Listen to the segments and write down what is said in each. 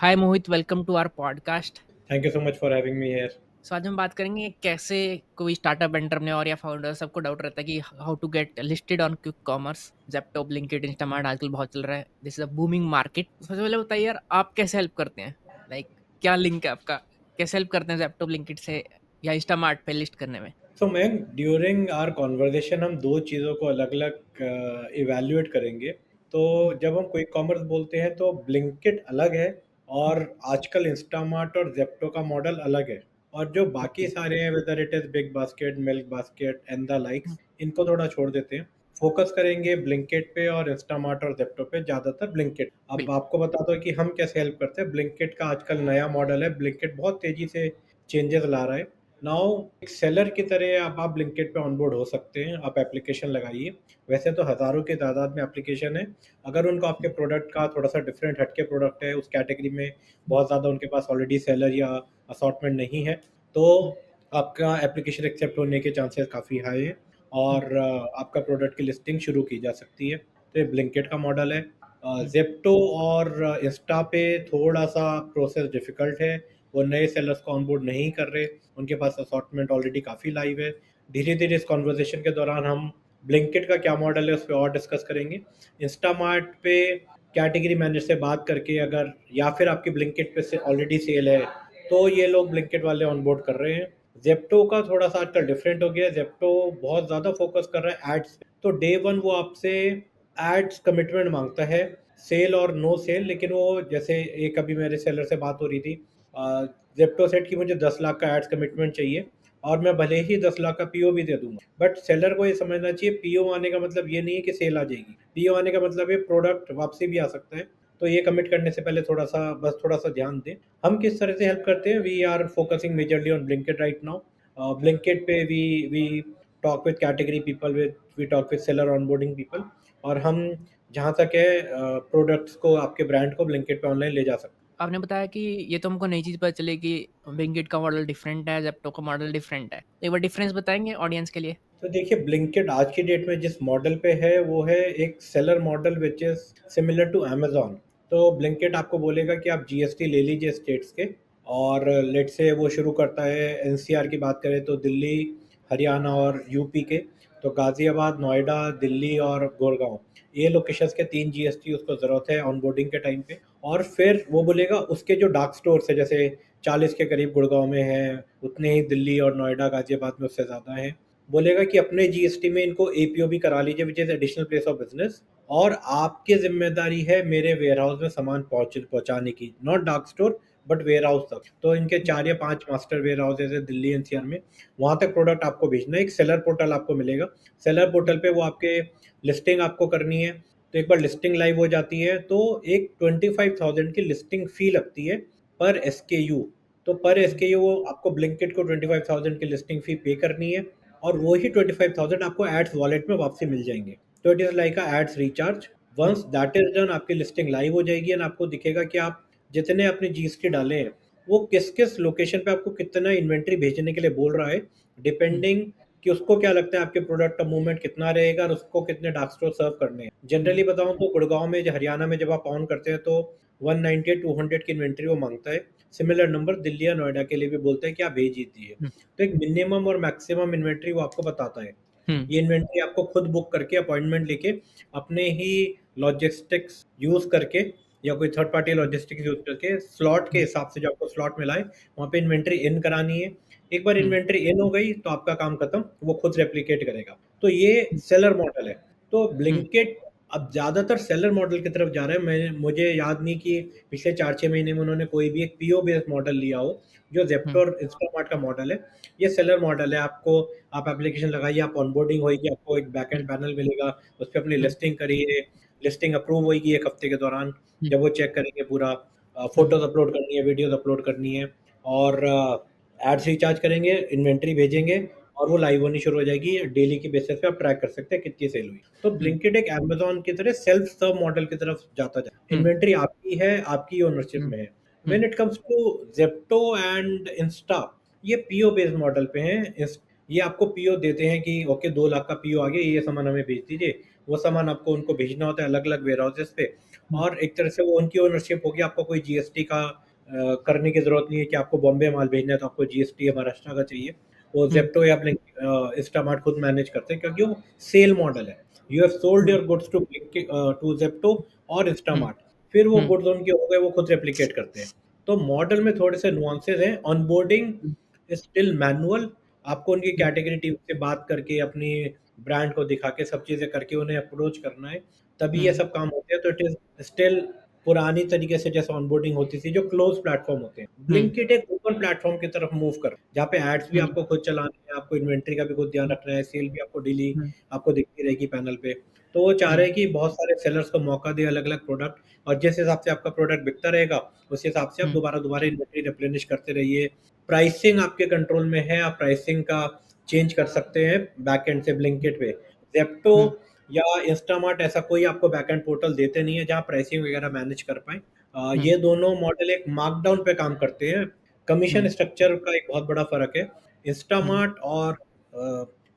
Hi Mohit, welcome to our podcast. Thank you so much for having me here. So आज हम बात करेंगे कैसे कोई स्टार्टअप एंटरप्रेन्योर या फाउंडर, सबको डाउट रहता है कि how to get listed on quick commerce. Zepto, Blinkit, Instamart आजकल बहुत चल रहा है। This is a booming market. सबसे पहले बताइए यार, आप कैसे हेल्प करते हैं? क्या लिंक है आपका? कैसे हेल्प करते हैं जेप्टो, ब्लिंकिट से या इंस्टामार्ट पे लिस्ट करने में? सो मैं ड्यूरिंग आवर कॉन्वर्जेशन हम दो चीज़ों को अलग अलग इवैल्यूएट करेंगे। तो हम्म, जब हम क्विक कॉमर्स बोलते हैं तो ब्लिंकिट अलग है और आजकल इंस्टामार्ट और जेप्टो का मॉडल अलग है। और जो बाकी ओके। सारे हैं whether it is big basket, milk basket and the likes, इनको थोड़ा छोड़ देते हैं। फोकस करेंगे ब्लिंकिट पे और इंस्टामार्ट और जेप्टो पे, ज़्यादातर ब्लिंकिट। अब बिल्कुल। आपको बताता हूँ कि हम कैसे हेल्प करते हैं। ब्लिंकिट का आजकल नया मॉडल है। ब्लिंकिट बहुत तेज़ी से चेंजेस ला रहा है। नाउ एक सेलर की तरह आप ब्लिंकिट पे ऑनबोर्ड हो सकते हैं। आप एप्लीकेशन लगाइए। वैसे तो हज़ारों की तादाद में एप्लीकेशन है। अगर उनको आपके प्रोडक्ट का थोड़ा-सा डिफरेंट हटके प्रोडक्ट है, उस कैटेगरी में बहुत ज़्यादा उनके पास ऑलरेडी सेलर या असॉर्टमेंट नहीं है, तो आपका एप्लीकेशन एक्सेप्ट होने के चांसेस काफ़ी हाई हैं और आपका प्रोडक्ट की लिस्टिंग शुरू की जा सकती है। तो ये ब्लिंकिट का मॉडल है। ज़ेप्टो और इंस्टा पे थोड़ा-सा प्रोसेस डिफ़िकल्ट है। वो नए सेलर्स को ऑनबोर्ड नहीं कर रहे। उनके पास असॉर्टमेंट ऑलरेडी काफ़ी लाइव है। धीरे-धीरे इस कन्वर्सेशन के दौरान हम ब्लिंकिट का क्या मॉडल है, उस पे और डिस्कस करेंगे। इंस्टामार्ट पे कैटेगरी मैनेजर से बात करके, अगर या फिर आपकी ब्लिंकिट पे से ऑलरेडी सेल है, तो ये लोग ब्लिंकिट वाले ऑनबोर्ड कर रहे हैं। ज़ेप्टो का थोड़ा-सा आजकल डिफरेंट हो गया है। ज़ेप्टो बहुत ज़्यादा फ़ोकस कर रहा है एड्स पे। तो डे 1 वो आपसे एड्स कमिटमेंट माँगता है, सेल और नो सेल। लेकिन वो जैसे एक अभी मेरे सेलर से बात हो रही थी, ज़ेप्टो सेड कि मुझे 10 लाख का एड्स कमिटमेंट चाहिए और मैं भले ही 10 लाख का पीओ भी दे दूँगा। बट सेलर को ये समझना चाहिए, पीओ आने का मतलब ये नहीं है कि सेल आ जाएगी। पीओ आने का मतलब है प्रोडक्ट वापसी भी आ सकता है। तो ये कमिट करने से पहले थोड़ा-सा, बस थोड़ा-सा ध्यान दें। हम किस तरह से हेल्प करते हैं, we are focusing majorly on Blinkit right now. Blinkit पे we talk with category people, we talk with seller onboarding people. और हम जहाँ तक है प्रोडक्ट्स को, आपके ब्रांड को ब्लिंकिट पे ऑनलाइन ले जा सकते हैं। आपने बताया कि ये तो हमको नई चीज़ पता चली कि ब्लिंकिट का मॉडल डिफरेंट है, जेप्टो का मॉडल डिफरेंट है। एक बार डिफरेंस बताएंगे ऑडियंस के लिए? तो देखिए, ब्लिंकिट आज की डेट में जिस मॉडल पे है वो है एक seller model which is similar to Amazon. तो ब्लिंकिट आपको बोलेगा कि आप जीएसटी ले लीजिए स्टेट्स के, और लेट्स से वो शुरू करता है, एनसीआर की बात करें तो दिल्ली, हरियाणा और यूपी के। तो गाज़ियाबाद, नोएडा, दिल्ली और गुड़गाँव, ये लोकेशंस के 3 जीएसटी उसको ज़रूरत है ऑनबोर्डिंग के टाइम पे। और फिर वो बोलेगा उसके जो डार्क स्टोर्स है, जैसे 40 के करीब गुड़गाँव में हैं, उतने ही दिल्ली और नोएडा, गाज़ियाबाद में उससे ज़्यादा हैं। बोलेगा कि अपने जीएसटी में इनको एपीओ भी करा लीजिए, which is additional place of business, और आपकी ज़िम्मेदारी है मेरे वेयरहाउस में सामान पहुँचाने की, not dark store but warehouse तक। तो इनके 4 या 5 मास्टर वेयरहाउसेज़ हैं दिल्ली एनसीआर में, वहाँ तक प्रोडक्ट आपको भेजना है। एक सेलर पोर्टल आपको मिलेगा। सेलर पोर्टल पे वो आपके लिस्टिंग आपको करनी है। तो एक बार लिस्टिंग लाइव हो जाती है तो एक 25,000 की लिस्टिंग फ़ी लगती है पर एसकेयू। तो पर एसकेयू वो आपको ब्लिंकिट को 25,000 की लिस्टिंग फ़ी पे करनी है और वो ही 25,000 आपको एड्स वॉलेट में वापसी मिल जाएँगे। तो it is like a ads recharge. Once that is done, आपकी लिस्टिंग लाइव हो जाएगी एंड आपको दिखेगा कि आप जितने अपने जीएसटी डाले हैं, वो किस-किस लोकेशन पे आपको कितना इन्वेंटरी भेजने के लिए बोल रहा है, डिपेंडिंग कि उसको क्या लगता है आपके प्रोडक्ट का मूवमेंट कितना रहेगा और उसको कितने डार्क स्टोर सर्व करने हैं। जनरली बताऊँ तो गुड़गाँव में, हरियाणा में जब आप ऑन करते हैं तो 190 या 200 की इन्वेंटरी वो माँगता है। सिमिलर नंबर दिल्ली या नोएडा के लिए भी बोलता है कि आप भेज दीजिए। तो एक मिनिमम और मैक्सिमम इन्वेंटरी वो आपको बताता है। ये इन्वेंटरी आपको खुद बुक करके, अपॉइंटमेंट लेके, अपने ही लॉजिस्टिक्स यूज़ करके या कोई थर्ड पार्टी लॉजिस्टिक्स यूज़ करके, स्लॉट के हिसाब से जो आपको स्लॉट मिला है, वहाँ पे इन्वेंटरी इन करानी है। एक बार इन्वेंटरी इन हो गई तो आपका काम खत्म, वो खुद रेप्लिकेट करेगा। तो ये सेलर मॉडल है। तो ब्लिंकिट अब ज़्यादातर सेलर मॉडल की तरफ जा रहा है। मैं मुझे याद नहीं कि पिछले 4-6 महीने में उन्होंने कोई भी एक पीओ बेस्ड मॉडल लिया हो, जो ज़ेप्टो और इंस्टामार्ट का मॉडल है। ये सेलर मॉडल है। आप एप्लीकेशन लगाइए, आप ऑनबोर्डिंग होएगी, आपको एक बैकएंड पैनल मिलेगा, उस पे अपनी लिस्टिंग करिए, लिस्टिंग अप्रूव होएगी 1 हफ्ते के दौरान। जब वो चेक करेंगे पूरा, फ़ोटोज़ अपलोड करनी है, वीडियोज़ अपलोड करनी है और एड्स रिचार्ज करेंगे, इन्वेंटरी भेजेंगे और वो लाइव होनी शुरू हो जाएगी। डेली की बेसिस पे आप ट्रैक कर सकते हैं कितनी सेल हुई। तो ब्लिंकिट एक अमेज़न की तरह सेल्फ सर्व मॉडल की तरफ जाता जा, इन्वेंटरी आपकी है, आपकी ओनरशिप में है। When it comes to Zepto and Insta, ये पीओ बेस्ड मॉडल पे हैं। इस ये आपको पीओ देते हैं कि ओके 2 लाख का पीओ आ गया, ये सामान हमें भेज दीजिए। वो सामान आपको उनको भेजना होता है अलग-अलग वेयरहाउसेस पे, हुँ, और एक तरह से वो उनकी ओनरशिप होगी, आपको कोई जीएसटी का करने की ज़रूरत नहीं है कि आपको बॉम्बे माल भेजना है तो आपको जीएसटी महाराष्ट्र का चाहिए। वो हुँ, ज़ेप्टो या इंस्टामार्ट खुद मैनेज करते हैं, क्योंकि वो सेल मॉडल है। You have sold um, your goods to Zepto और हुँ, इंस्टामार्ट, फिर वो हुँ, गुड्स उनके हो गए, वो खुद रेप्लिकेट करते हैं। तो मॉडल में थोड़े से नुआंसेस हैं। Onboarding hmm, is still manual. आपको उनकी हुँ, कैटेगरी टीम से बात करके, अपनी ब्रांड को दिखा के, सब चीज़ें करके उन्हें अप्रोच करना है, तभी ये हुँ, सब काम होते हैं। तो इट इज़ स्टिल पुरानी तरीके से जैसे ऑनबोर्डिंग होती थी, जो क्लोज प्लेटफॉर्म होते हैं। हुँ, ब्लिंकिट एक ओपन प्लेटफॉर्म की तरफ मूव कर, जहाँ पे एड्स भी हुँ, आपको खुद चलाने हैं, आपको इन्वेंट्री का भी खुद ध्यान हुँ, रखना है, सेल भी आपको डेली हुँ, आपको दिखती रहेगी पैनल पे। तो वो चाह रहे हुँ, हैं कि बहुत सारे सेलर्स को मौका दें अलग-अलग प्रोडक्ट, और जिस हिसाब से आपका प्रोडक्ट बिकता रहेगा, उस हिसाब से आप हुँ, दोबारा-दोबारा इन्वेंटरी रिप्लेनिश करते रहिए। प्राइसिंग आपके कंट्रोल में है, आप प्राइसिंग का चेंज कर सकते हैं बैकएंड से ब्लिंकिट पे। ज़ेप्टो हुँ, या इंस्टामार्ट ऐसा कोई आपको बैकएंड पोर्टल देते नहीं है जहाँ प्राइसिंग वगैरह मैनेज कर पाएँ। हुँ, ये दोनों मॉडल एक मार्कडाउन पे काम करते हैं। कमीशन हुँ, स्ट्रक्चर का एक बहुत बड़ा फ़र्क है। हुँ, इंस्टामार्ट और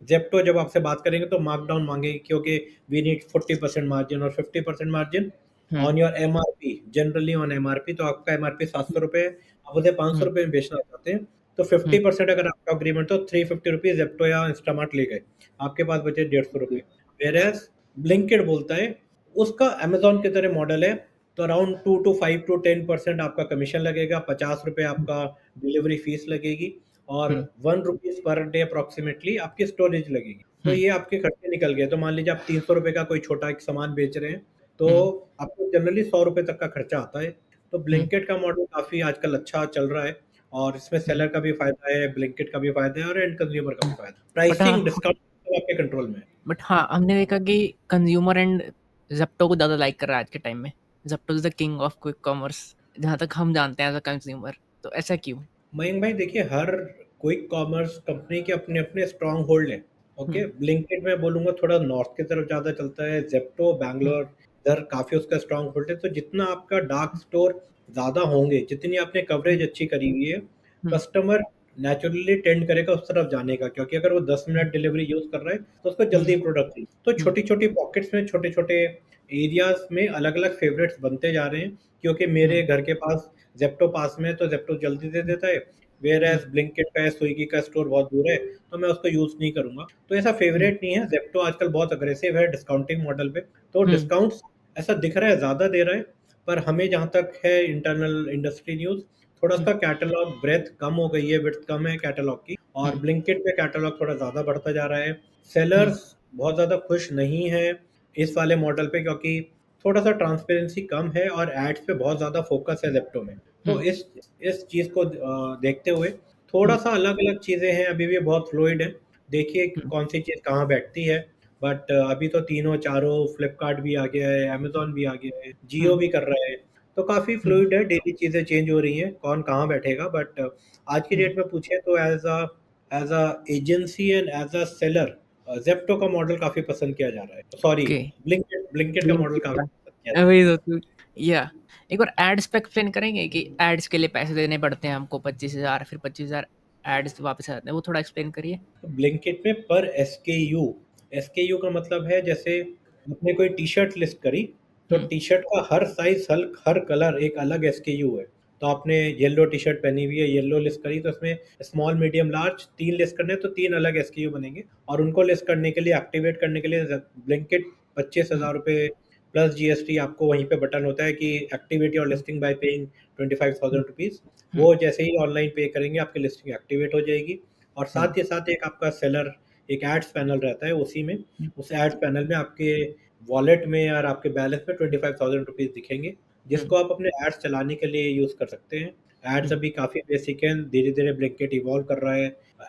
ज़ेप्टो जब आपसे बात करेंगे तो मार्कडाउन माँगेंगे, क्योंकि वी नीड 40% मार्जिन और 50% margin hmm, on your MRP, generally on MRP. तो आपका एमआरपी ₹700 है, आप उसे ₹500 हुँ, में बेचना चाहते हैं, तो हुँ, 50% अगर आपका एग्रीमेंट हो, ₹350 ज़ेप्टो या इंस्टामार्ट ले गए, आपके पास बचे ₹150। व्हेयरएज़ ब्लिंकिट बोलता है, उसका अमेज़न की तरह मॉडल है, तो अराउंड 2 टू 5 टू 10% आपका कमीशन लगेगा, ₹50 हुँ, आपका डिलीवरी फीस लगेगी, और हुँ, ₹1 पर डे अप्रॉक्सिमेटली आपकी स्टोरेज लगेगी। तो हुँ, ये आपके खर्चे निकल गए। तो मान लीजिए आप ₹300 का कोई छोटा एक सामान बेच रहे हैं, तो हुँ, आपको जनरली ₹100 तक का खर्चा आता है। तो हुँ, ब्लिंकिट का मॉडल काफ़ी आजकल अच्छा चल रहा है, और इसमें हुँ, सेलर का भी फ़ायदा है, ब्लिंकिट का भी फ़ायदा है, और एंड कंज्यूमर का भी हुँ। फ़ायदा है। बट प्राइसिंग, डिस्काउंट सब आपके कंट्रोल में है। हाँ, हमने देखा कि कंज़्यूमर एंड ज़ेप्टो को ज़्यादा लाइक कर रहा है आज के टाइम में। Zepto is the king of quick commerce जहाँ तक हम जानते हैं एज़ अ कंज़्यूमर। तो ऐसा क्यों? मयंक भाई देखिए, हर क्विक कॉमर्स कंपनी के अपने-अपने स्ट्रॉन्ग होल्ड हैं, ओके? हुँ, ब्लिंकिट मैं बोलूँगा थोड़ा नॉर्थ की तरफ ज़्यादा चलता है, ज़ेप्टो हुँ, बैंगलोर इधर काफ़ी उसका स्ट्रॉन्ग होल्ड है। तो जितना आपका डार्क स्टोर ज़्यादा होंगे, जितनी आपने कवरेज हुँ, अच्छी करी हुई है, हुँ, कस्टमर नेचुरली टेंड करेगा उस तरफ जाने का, क्योंकि अगर वो 10 हुँ, मिनट डिलीवरी यूज़ कर रहा है, तो उसको हुँ, जल्दी प्रोडक्ट चाहिए। तो हुँ, छोटी-छोटी पॉकेट्स में, छोटे-छोटे एरियाज़ में अलग-अलग फ़ेवरेट्स बनते जा रहे हैं, क्योंकि हुँ, मेरे घर के पास ज़ेप्टो पास में है, तो ज़ेप्टो जल्दी दे देता है। हुँ, व्हेयरएज़ ब्लिंकिट का या स्विगी का स्टोर बहुत दूर है, तो मैं उसको यूज़ नहीं करूँगा। तो ऐसा हुँ, फ़ेवरेट नहीं है, ज़ेप्टो आजकल बहुत अग्रेसिव है डिस्काउंटिंग मॉडल पे, तो हुँ, डिस्काउंट्स ऐसा दिख रहा है ज़्यादा दे रहा है, पर हमें जहाँ तक है इंटरनल इंडस्ट्री न्यूज़, थोड़ा हुँ, उसका कैटलॉग ब्रेड्थ कम हो गई है, विड्थ कम है कैटलॉग की, और हुँ, ब्लिंकिट में कैटलॉग थोड़ा ज़्यादा बढ़ता जा रहा है। हुँ, सेलर्स बहुत ज़्यादा खुश नहीं हैं इस वाले मॉडल पे, क्योंकि थोड़ा-सा ट्रांसपेरेंसी कम है और एड्स पे बहुत ज़्यादा फ़ोकस है ज़ेप्टो में। तो हुँ, इस चीज़ को देखते हुए हुँ, थोड़ा-सा अलग-अलग चीज़ें हैं, अभी भी बहुत फ्लूइड है। देखिए हुँ, कौन-सी चीज़ कहाँ बैठती है, बट अभी तो तीनों चारों फ्लिपकार्ट भी आ गया है, अमेज़न भी आ गया है, जियो हुँ, भी कर रहा है। तो काफ़ी हुँ, फ्लूइड है, डेली चीज़ें चेंज हो रही हैं, कौन कहाँ बैठेगा, बट आज की हुँ, डेट में पूछें तो as a agency and as a seller Zepto का मॉडल काफ़ी पसंद किया जा रहा है। Sorry, okay. ब्लिंकिट का मॉडल ब्लिंकिट काफ़ी का पसंद किया मैं जा वही रहा है। सोचूँ या एक बार एड्स पे एक्सप्लेन करेंगे कि एड्स के लिए पैसे देने पड़ते हैं हमको 25,000 फिर 25,000 एड्स वापस आ जाते हैं, वो थोड़ा एक्सप्लेन करिए? ब्लिंकिट में पर एसकेयू, एसकेयू का मतलब है, जैसे आपने कोई टी-शर्ट लिस्ट करी, तो हुँ, टी-शर्ट का हर साइज़, हर कलर एक अलग एसकेयू है। तो आपने येलो टी-शर्ट पहनी हुई है, येलो लिस्ट करी, तो उसमें स्मॉल, मीडियम, लार्ज 3 लिस्ट करने हैं, तो 3 अलग एसकेयू बनेंगे, और उनको लिस्ट करने के लिए, एक्टिवेट करने के लिए ब्लिंकिट हुँ, ₹25,000 प्लस जीएसटी, आपको वहीं पे बटन होता है कि activate your um, listing by paying um, ₹25,000। हुँ, वो जैसे ही ऑनलाइन पे करेंगे, आपकी लिस्टिंग एक्टिवेट हो जाएगी, और हुँ, साथ ही साथ एक आपका सेलर एक एड्स पैनल रहता है उसी में, हुँ, उस एड्स पैनल में आपके वॉलेट में और आपके बैलेंस में ₹25,000 दिखेंगे, हुँ, जिसको आप अपने एड्स चलाने के लिए यूज़ कर सकते हैं। एड्स हुँ, अभी काफ़ी बेसिक हैं, धीरे-धीरे ब्लिंकिट इवॉल्व कर रहा है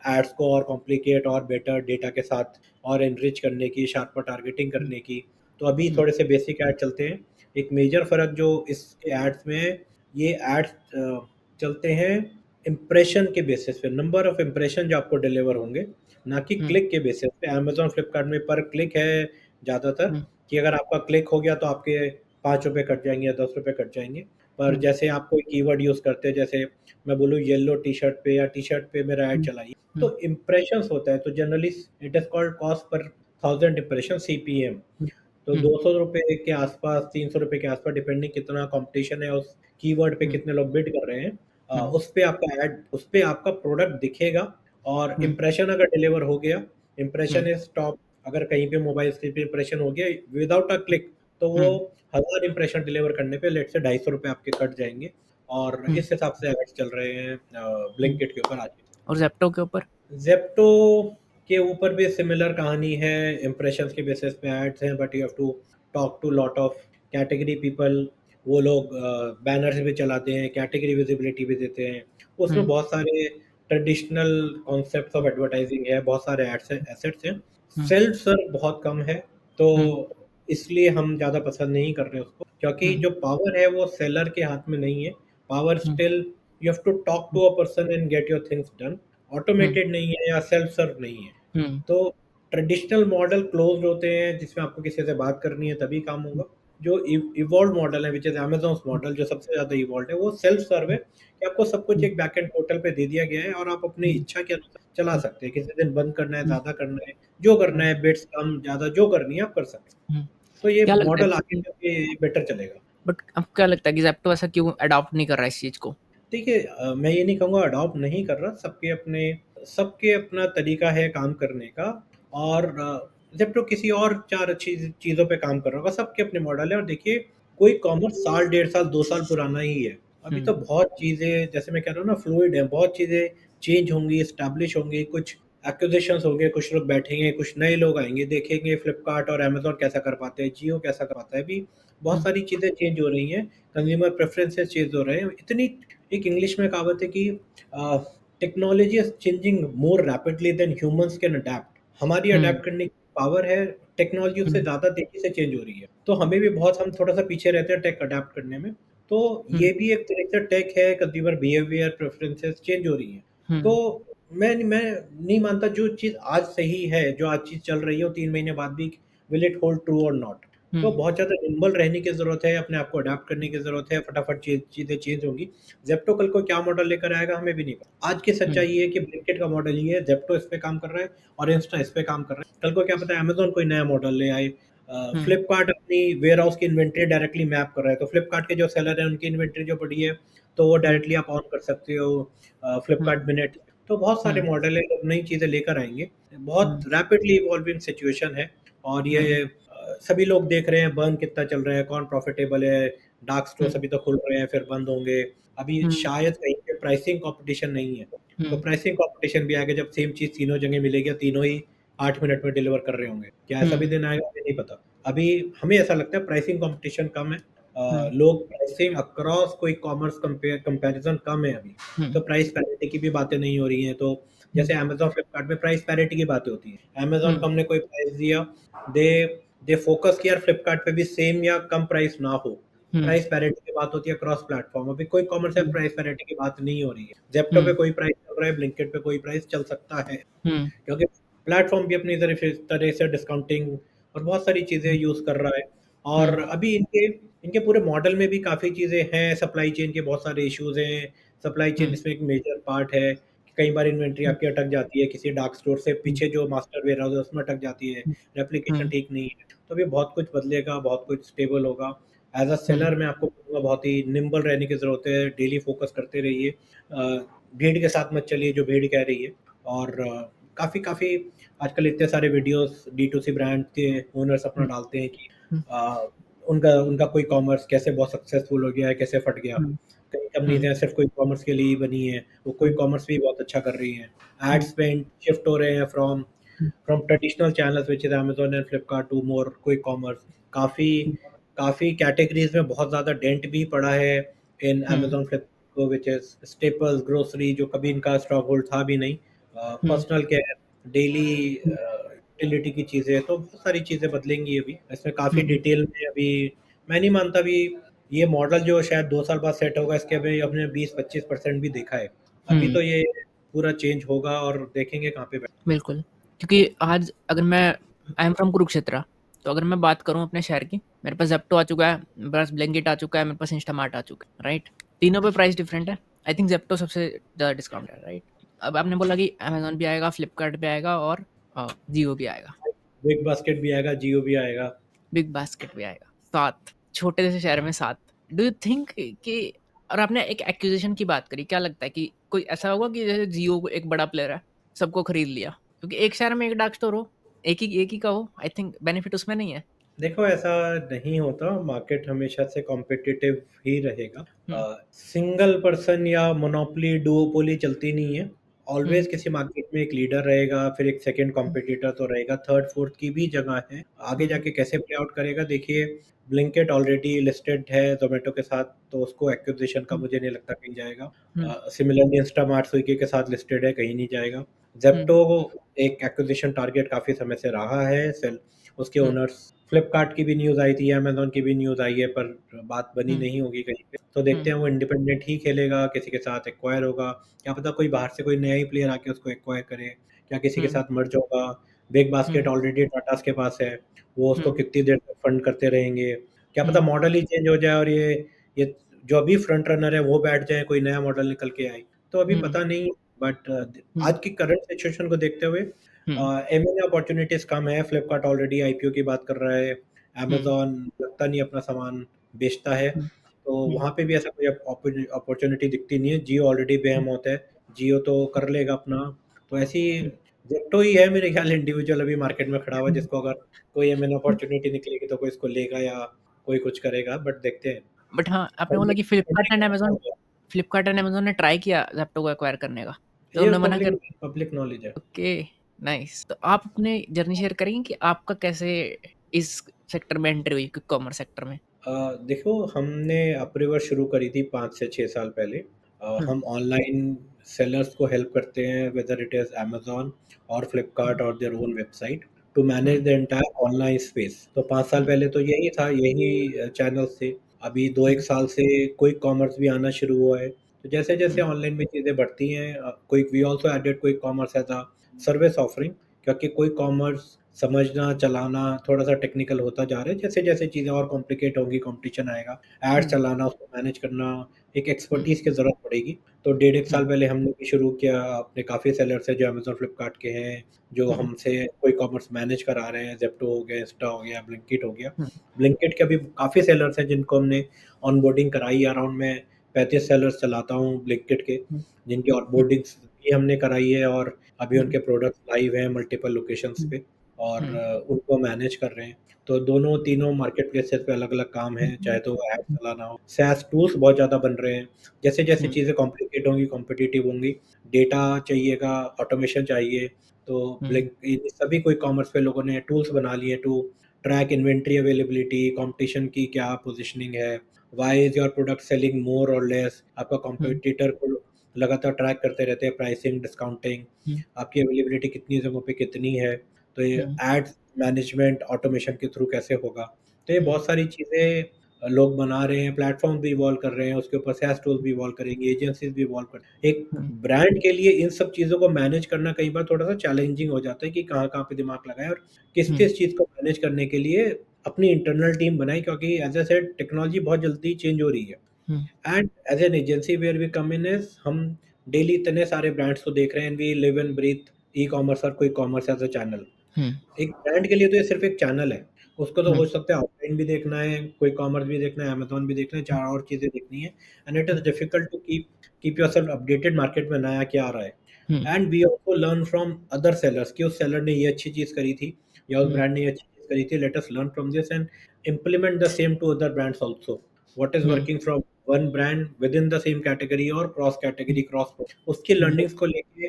एड्स को और कॉम्प्लिकेट और बेटर डेटा के साथ और एनरिच करने की, शार्पर टारगेटिंग हुँ, करने की। तो अभी हुँ, थोड़े से बेसिक ऐड चलते हैं। एक मेजर फ़र्क जो इसके एड्स में है, ये एड्स चलते हैं इम्प्रेशन के बेसिस पे, नंबर ऑफ इम्प्रेशन जो आपको डिलीवर होंगे, ना कि हुँ, क्लिक के बेसिस पे। अमेज़न, फ्लिपकार्ट में पर क्लिक है ज़्यादातर, हुँ, कि अगर आपका क्लिक हो गया तो आपके ₹5 कट जाएँगे या ₹10 कट जाएँगे। पर हुँ, जैसे आप कोई कीवर्ड यूज़ करते हैं, जैसे मैं बोलूँ येलो टी-शर्ट पे, या टी-शर्ट पे मेरा ऐड हुँ, चलाइए, हुँ, तो इम्प्रेशंस होता है, तो generally it is called cost per 1000 impression, CPM. तो हुँ, ₹200 के आसपास, ₹300 के आसपास, डिपेंडिंग कितना कंपटीशन है उस कीवर्ड पे, हुँ, कितने लोग बिड कर रहे हैं, हुँ, उस पे आपका प्रोडक्ट दिखेगा। और हुँ, इम्प्रेशन अगर डिलीवर हो गया, हुँ, इम्प्रेशन इज़ टॉप, अगर कहीं पे मोबाइल स्क्रीन पे इम्प्रेशन हो गया विदाउट अ क्लिक, तो वो हुँ, 1000 इम्प्रेशन डिलीवर करने पे लेट्स से ₹250 आपके कट जाएँगे। और हुँ, इस हिसाब से एड्स चल रहे हैं हुँ। ब्लिंकिट के ऊपर आज। और ज़ेप्टो के ऊपर? ज़ेप्टो के ऊपर भी सिमिलर कहानी है, इम्प्रेशंस के बेसिस पे एड्स हैं, but you have to talk to lot of category people. वो लोग बैनर्स भी चलाते हैं, कैटेगरी विजिबिलिटी भी देते हैं। उसमें हुँ, बहुत सारे ट्रेडिशनल कॉन्सेप्ट्स ऑफ एडवर्टाइजिंग है, बहुत सारे एड्स हैं, एसेट्स हैं। हुँ, सेल्फ सर्व बहुत कम है, तो हुँ, इसलिए हम ज़्यादा पसंद नहीं कर रहे उसको, क्योंकि हुँ, जो पावर है वो सेलर के हाथ में नहीं है। Power um, still you have to talk um, to a person and get your things done. Um, automated नहीं है या सेल्फ सर्व नहीं है। हुँ, तो ट्रेडिशनल मॉडल क्लोज्ड होते हैं, जिसमें आपको किसी से बात करनी है तभी काम हुँ, होगा। जो इवॉल्व मॉडल है, विच इज़ अमेज़न्स हुँ, मॉडल, जो सबसे ज़्यादा इवॉल्व्ड है, वो सेल्फ सर्व है, हुँ, कि आपको सब कुछ हुँ, एक बैकएंड पोर्टल पे दे दिया गया है और आप अपनी हुँ, इच्छा के अनुसार चला हुँ, सकते हैं। किसी दिन बंद करना है, हुँ, ज़्यादा करना है, जो करना हुँ, है, बिट्स कम, ज़्यादा जो करनी है आप कर सकते हैं। हुँ। तो ये क्या लगता है मॉडल आगे कि चल के बेटर चलेगा। बट आपको क्या लगता है कि ज़ेप्टो ऐसा क्यों अडॉप्ट नहीं कर रहा है इस चीज़ को? देखिए मैं ये नहीं कहूँगा अडॉप्ट नहीं कर रहा, सबके अपना तरीका है काम करने का। और ज़ेप्टो किसी और 4 अच्छी चीज़ों पे काम कर रहा होगा, सबके अपने मॉडल है। और देखिए, कोई कॉमर्स साल, डेढ़ साल, 2 साल पुराना ही है। अभी तो हुँ, बहुत चीज़ें, जैसे मैं कह रहा हूँ ना, फ्लूइड है, बहुत चीज़ें चेंज होंगी, एस्टेब्लिश होंगी, कुछ एक्विज़िशंस होंगे, कुछ लोग बैठेंगे, कुछ नए लोग आएँगे, देखेंगे फ्लिपकार्ट और अमेज़न कैसा कर पाते हैं, जियो कैसा कर पाता है। अभी बहुत हुँ, सारी चीज़ें चेंज हो रही हैं, कंज़्यूमर प्रेफ़रेंसेस चेंज हो रहे हैं। इतनी एक इंग्लिश में कहावत है कि technology is changing more rapidly than humans can adapt. हमारी हुँ, अडैप्ट करने की पावर है, टेक्नोलॉजी उससे हुँ, ज़्यादा तेज़ी से चेंज हो रही है। तो हमें भी बहुत, हम थोड़ा-सा पीछे रहते हैं टेक अडैप्ट करने में। तो हुँ, ये भी एक तरह से टेक है, कंज्यूमर बिहेवियर, प्रेफ़रेंसेस चेंज हो रही हैं। तो हुँ, मैं नहीं मानता जो चीज़ आज सही है, जो आज चीज़ चल रही है, वो 3 महीने बाद भी विल इट होल्ड ट्रू और नॉट? तो हुँ, बहुत ज़्यादा निम्बल रहने की ज़रूरत है, अपने आप को अडैप्ट करने की ज़रूरत है, फटाफट चीज़ें चेंज होंगी। ज़ेप्टो कल को क्या मॉडल लेकर आएगा, हमें भी नहीं पता। आज की हुँ, सच्चाई ये है कि ब्लिंकिट का मॉडल ये है, ज़ेप्टो इस पे काम कर रहा है और इंस्टा इस पे काम कर रहा है। कल को क्या पता है अमेज़न कोई नया मॉडल ले आए। हुँ, फ्लिपकार्ट अपनी वेयरहाउस की इन्वेंटरी डायरेक्टली मैप कर रहा है, तो फ्लिपकार्ट के जो सेलर हैं, उनकी इन्वेंटरी जो पड़ी है, तो वो हुँ, डायरेक्टली आप ऑन कर सकते हो हुँ, फ्लिपकार्ट मिनट। तो बहुत सारे हुँ, मॉडल हैं, लोग नई चीज़ें लेकर आएँगे। बहुत हुँ, रैपिडली इवॉल्विंग सिचुएशन है। और हुँ, ये सभी लोग देख रहे हैं बर्न कितना चल रहा है, कौन प्रॉफिटेबल है, डार्क स्टोर्स हुँ, अभी तो खुल रहे हैं, फिर बंद होंगे। अभी हुँ, शायद कहीं पे प्राइसिंग कॉम्पिटिशन नहीं है, तो हुँ, प्राइसिंग कॉम्पिटिशन भी आएगा, जब सेम चीज़ तीनों जगह मिलेगी और तीनों ही 8 मिनट में डिलीवर कर रहे होंगे। क्या ऐसा भी हुँ, दिन आएगा, मुझे नहीं पता। अभी हमें ऐसा लगता है प्राइसिंग कॉम्पिटिशन कम है। हुँ, लोग प्राइसिंग अक्रॉस कोई कॉमर्स कंपैरिज़न कम है अभी। हुँ, तो प्राइस पैरिटी की भी बातें नहीं हो रही हैं, तो हुँ, जैसे अमेज़न, फ्लिपकार्ट में प्राइस पैरिटी की बातें होती हैं। अमेज़न हुँ, को हमने कोई प्राइस दिया, दे दे फोकस किया फ्लिपकार्ट पे भी सेम या कम प्राइस ना हो। हुँ, प्राइस पैरिटी की बात होती है क्रॉस प्लेटफ़ॉर्म। अभी कोई कॉमर्स हुँ, ऐप प्राइस पैरिटी की बात नहीं हो रही है। ज़ेप्टो पे हुँ, कोई प्राइस चल रहा है, ब्लिंकिट पे कोई प्राइस चल सकता है। हुँ, क्योंकि प्लेटफ़ॉर्म भी अपनी तरह से डिस्काउंटिंग और बहुत सारी चीज़ें हुँ, यूज़ कर रहा है। और हुँ, अभी इनके इनके पूरे मॉडल में भी काफ़ी चीज़ें हैं, सप्लाई चेन के बहुत सारे इश्यूज़ हैं। सप्लाई चेन हुँ, इसमें एक मेजर पार्ट है। कई बार इन्वेंट्री हुँ, आपकी अटक जाती है, किसी डार्क स्टोर से हुँ, पीछे जो मास्टर वेयरहाउस है उसमें अटक जाती है, रेप्लिकेशन हुँ, ठीक नहीं है। तो अभी बहुत कुछ बदलेगा, बहुत कुछ स्टेबल होगा। एज़ अ हुँ, सेलर मैं आपको बोलूँगा, बहुत ही निम्बल रहने की ज़रूरत है, डेली फ़ोकस करते रहिए। भीड़ के साथ मत चलिए जो भीड़ कह रही है। और काफ़ी काफ़ी आजकल इतने सारे वीडियोस डी2सी ब्रांड के ओनर्स अपना हुँ, डालते हैं कि हुँ, अ, उनका उनका कोई कॉमर्स कैसे बहुत सक्सेसफुल हो गया है, कैसे फट गया। हुँ, कई हुँ, कंपनीज़ हैं सिर्फ़ कोई कॉमर्स के लिए ही बनी हैं, वो कोई हुँ, कॉमर्स भी बहुत अच्छा कर रही हैं। एड हुँ, स्पेंड शिफ्ट हो रहे हैं from um, from traditional channels which is Amazon and Flipkart to more quick commerce. काफ़ी काफ़ी कैटेगरीज़ में बहुत ज़्यादा डेंट भी पड़ा है in um, Amazon flip which is staples, grocery, जो कभी इनका स्टॉक होल्ड था भी नहीं। Um, personal care, daily um, utility की चीज़ें, तो बहुत सारी चीज़ें बदलेंगी अभी। इसमें काफ़ी हुँ, डिटेल में अभी मैं नहीं मानता अभी ये मॉडल जो शायद 2 साल बाद सेट होगा, इसके अभी हमने 20-25% भी देखा है। अभी हुँ, तो ये पूरा चेंज होगा और देखेंगे कहाँ पे बिल्कुल। क्योंकि आज अगर मैं आई एम फ्रॉम कुरुक्षेत्र, तो अगर मैं बात करूँ अपने शहर की, मेरे पास ज़ेप्टो आ चुका है, मेरे पास ब्लिंकिट आ चुका है, मेरे पास इंस्टामार्ट आ चुका है, राइट? तीनों पे प्राइस डिफरेंट है। आई थिंक ज़ेप्टो सबसे ज़्यादा डिस्काउंट है, राइट? अब आपने बोला कि अमेज़न भी आएगा, फ्लिपकार्ट भी आएगा और जियो भी आएगा। बिग बास्केट भी आएगा, जियो भी आएगा। बिग बास्केट भी आएगा। 7 छोटे से शहर में 7। डू यू थिंक कि और आपने एक एक्विजिशन की बात करी, क्या लगता है कि कोई ऐसा होगा कि जैसे जियो एक बड़ा प्लेयर है, सबको खरीद लिया? क्योंकि एक शहर में एक डार्क स्टोर हो, एक ही का हो, आई थिंक बेनिफिट उसमें नहीं है। देखो ऐसा नहीं होता, मार्केट हमेशा से कॉम्पिटिटिव ही रहेगा। हुँ, सिंगल पर्सन या मोनोपोली डुओपोली चलती नहीं है। हुँ, ऑलवेज किसी मार्केट में एक लीडर रहेगा, फिर एक सेकंड हुँ, कॉम्पिटिटर तो रहेगा, थर्ड फोर्थ की भी जगह है। आगे हुँ, जाके कैसे प्ले आउट करेगा देखिए। ब्लिंकिट ऑलरेडी लिस्टेड है जोमेटो के साथ, तो उसको एक्विजिशन का हुँ, मुझे नहीं लगता कहीं जाएगा। हुँ, सिमिलरली इंस्टामार्ट स्विगी के साथ लिस्टेड है, कहीं नहीं जाएगा। हुँ, जेप्टो एक एक्विजिशन टारगेट काफी समय से रहा है। उसके हुँ, ओनर्स, फ्लिपकार्ट की भी न्यूज़ आई थी, अमेज़न की भी न्यूज़ आई है, पर बात बनी हुँ, नहीं होगी कहीं पे। तो हुँ, देखते हैं वो इंडिपेंडेंट ही खेलेगा, किसी के साथ एक्वायर होगा, क्या पता कोई बाहर से कोई नया ही प्लेयर आके उसको एक्वायर करे, या किसी के हुँ, साथ मर्ज होगा। बिग हुँ, बास्केट ऑलरेडी टाटास के पास है, वो उसको हुँ, कितनी देर तक फंड करते रहेंगे। क्या पता हुँ, मॉडल ही चेंज हो जाए और ये जो अभी फ्रंट रनर है वो बैठ जाए, कोई नया मॉडल निकल के आए। तो अभी हुँ, पता नहीं, बट हुँ, आज की करंट सिचुएशन को देखते हुए हुँ, एम&ए अपॉर्च्युनिटीज़ कम है। फ्लिपकार्ट ऑलरेडी आईपीओ की बात कर रहा है। हुँ, अमेज़न लगता नहीं अपना सामान बेचता है, हुँ, तो हुँ, वहाँ पे भी ऐसा कोई अपॉर्च्युनिटी दिखती नहीं है। जियो ऑलरेडी हुँ, बेहेमोत है, जियो तो कर लेगा अपना। तो ऐसी ज़ेप्टो ही है मेरे ख्याल इंडिविजुअल अभी मार्केट में खड़ा हुआ, हुँ, जिसको अगर कोई एम&ए हुँ। अपॉर्च्युनिटी निकलेगी तो कोई इसको लेगा या कोई कुछ करेगा, बट देखते हैं। बट हाँ, आपने बोला फंडिंग कि फंडिंग का मसला हो गया। फ्लिपकार्ट एंड अमेज़न ने ट्राई किया ज़ेप्टो को एक्वायर करने का, तो ये उन्होंने मना कर। पब्लिक पब्लिक नॉलेज है। Okay, nice. तो आप अपनी जर्नी शेयर करेंगे कि आपका कैसे इस सेक्टर में एंट्री हुई, क्विक कॉमर्स सेक्टर में? देखो हमने अपरीवर शुरू करी थी 5 से 6 साल पहले। हुँ, हम ऑनलाइन सेलर्स को हेल्प करते हैं, वेदर इट इज़ अमेज़न और फ्लिपकार्ट हुँ, और their own website to manage um, the entire online space. तो 5 साल हुँ, पहले तो यही था, यही चैनल्स थे। अभी 2-1 हुँ, साल से क्विक कॉमर्स भी आना शुरू हुआ है। तो जैसे-जैसे हुँ, ऑनलाइन में चीज़ें बढ़ती हैं, quick we also added quick commerce as a service offering, क्योंकि क्विक कॉमर्स समझना, चलाना थोड़ा-सा टेक्निकल होता जा रहा है। जैसे-जैसे चीज़ें और कॉम्प्लिकेट होंगी, कॉम्पिटिशन आएगा, एड्स हुँ, चलाना, उसको मैनेज करना, एक हुँ, एक्सपर्टीज़ की ज़रूरत पड़ेगी। तो डेढ़ 1 साल हुँ, पहले हमने भी शुरू किया, अपने काफ़ी सेलर्स हैं जो अमेज़न, फ्लिपकार्ट के हैं, जो हुँ, हमसे क्विक कॉमर्स मैनेज करा रहे हैं। ज़ेप्टो हो गया, इंस्टा हो गया, ब्लिंकिट हो गया। हुँ, ब्लिंकिट के अभी काफ़ी सेलर्स हैं जिनको हमने ऑनबोर्डिंग कराई है। अराउंड मैं 35 सेलर्स चलाता हूँ ब्लिंकिट के, हुँ, जिनकी हुँ, ऑनबोर्डिंग्स भी हमने कराई है, और अभी हुँ, उनके प्रोडक्ट्स लाइव हैं मल्टीपल लोकेशंस हुँ, पे, और हुँ, उनको मैनेज कर रहे हैं। तो दोनों तीनों मार्केट प्लेसेस पे अलग-अलग काम हुँ, है, चाहे तो ऐड हुँ, चलाना हो। SaaS टूल्स बहुत ज़्यादा बन रहे हैं। जैसे-जैसे हुँ, चीज़ें कॉम्प्लिकेट होंगी, कॉम्पिटिटिव होंगी, डेटा चाहिएगा, ऑटोमेशन चाहिए, तो हुँ, ब्लिंक इन सभी क्विक कॉमर्स पे लोगों ने टूल्स बना लिए to track inventory availability, competition की क्या पोज़ीशनिंग है, why is your product selling more और लेस, आपका हुँ, कॉम्पिटिटर को लगातार ट्रैक करते रहते हैं, प्राइसिंग, डिस्काउंटिंग, हुँ, आपकी अवेलेबिलिटी कितनी जगहों पे कितनी है, तो ये हुँ, एड्स मैनेजमेंट ऑटोमेशन के थ्रू कैसे होगा। तो ये हुँ, बहुत सारी चीज़ें लोग बना रहे हैं, प्लेटफ़ॉर्म भी इवॉल्व कर रहे हैं, उसके ऊपर SaaS टूल्स भी इवॉल्व करेंगे, एजेंसीज़ भी इवॉल्व कर एक हुँ, ब्रांड के लिए इन सब चीज़ों को मैनेज करना कई बार थोड़ा-सा चैलेंजिंग हो जाता है कि कहाँ-कहाँ पे दिमाग लगाएँ, और हुँ, किस-किस चीज़ को मैनेज करने के लिए अपनी इंटरनल टीम बनाएँ, क्योंकि एज़ आई सेड टेक्नोलॉजी बहुत जल्दी चेंज हो रही है। Um, and as an agency where we come in is हम डेली इतने सारे ब्रांड्स को देख रहे हैं, and we live and breathe e-commerce और quick commerce as a channel. Um, एक ब्रांड के लिए तो ये सिर्फ़ एक चैनल है। उसको तो हुँ, हो सकता है ऑफ़लाइन भी देखना है, क्विक कॉमर्स भी देखना है, अमेज़न भी देखना है, 4 और चीज़ें देखनी है, and it is um, difficult to keep keep yourself updated market में नया क्या आ रहा है। Um, and we also learn from other sellers कि उस सेलर ने ये अच्छी चीज़ करी थी, या उस हुँ, ब्रांड ने ये अच्छी चीज़ करी थी, let us learn from this and implement the same to other brands also. What is um, working from one brand within the same category और क्रॉस कैटेगरी, क्रॉस उसकी हुँ, लर्निंग्स को लेके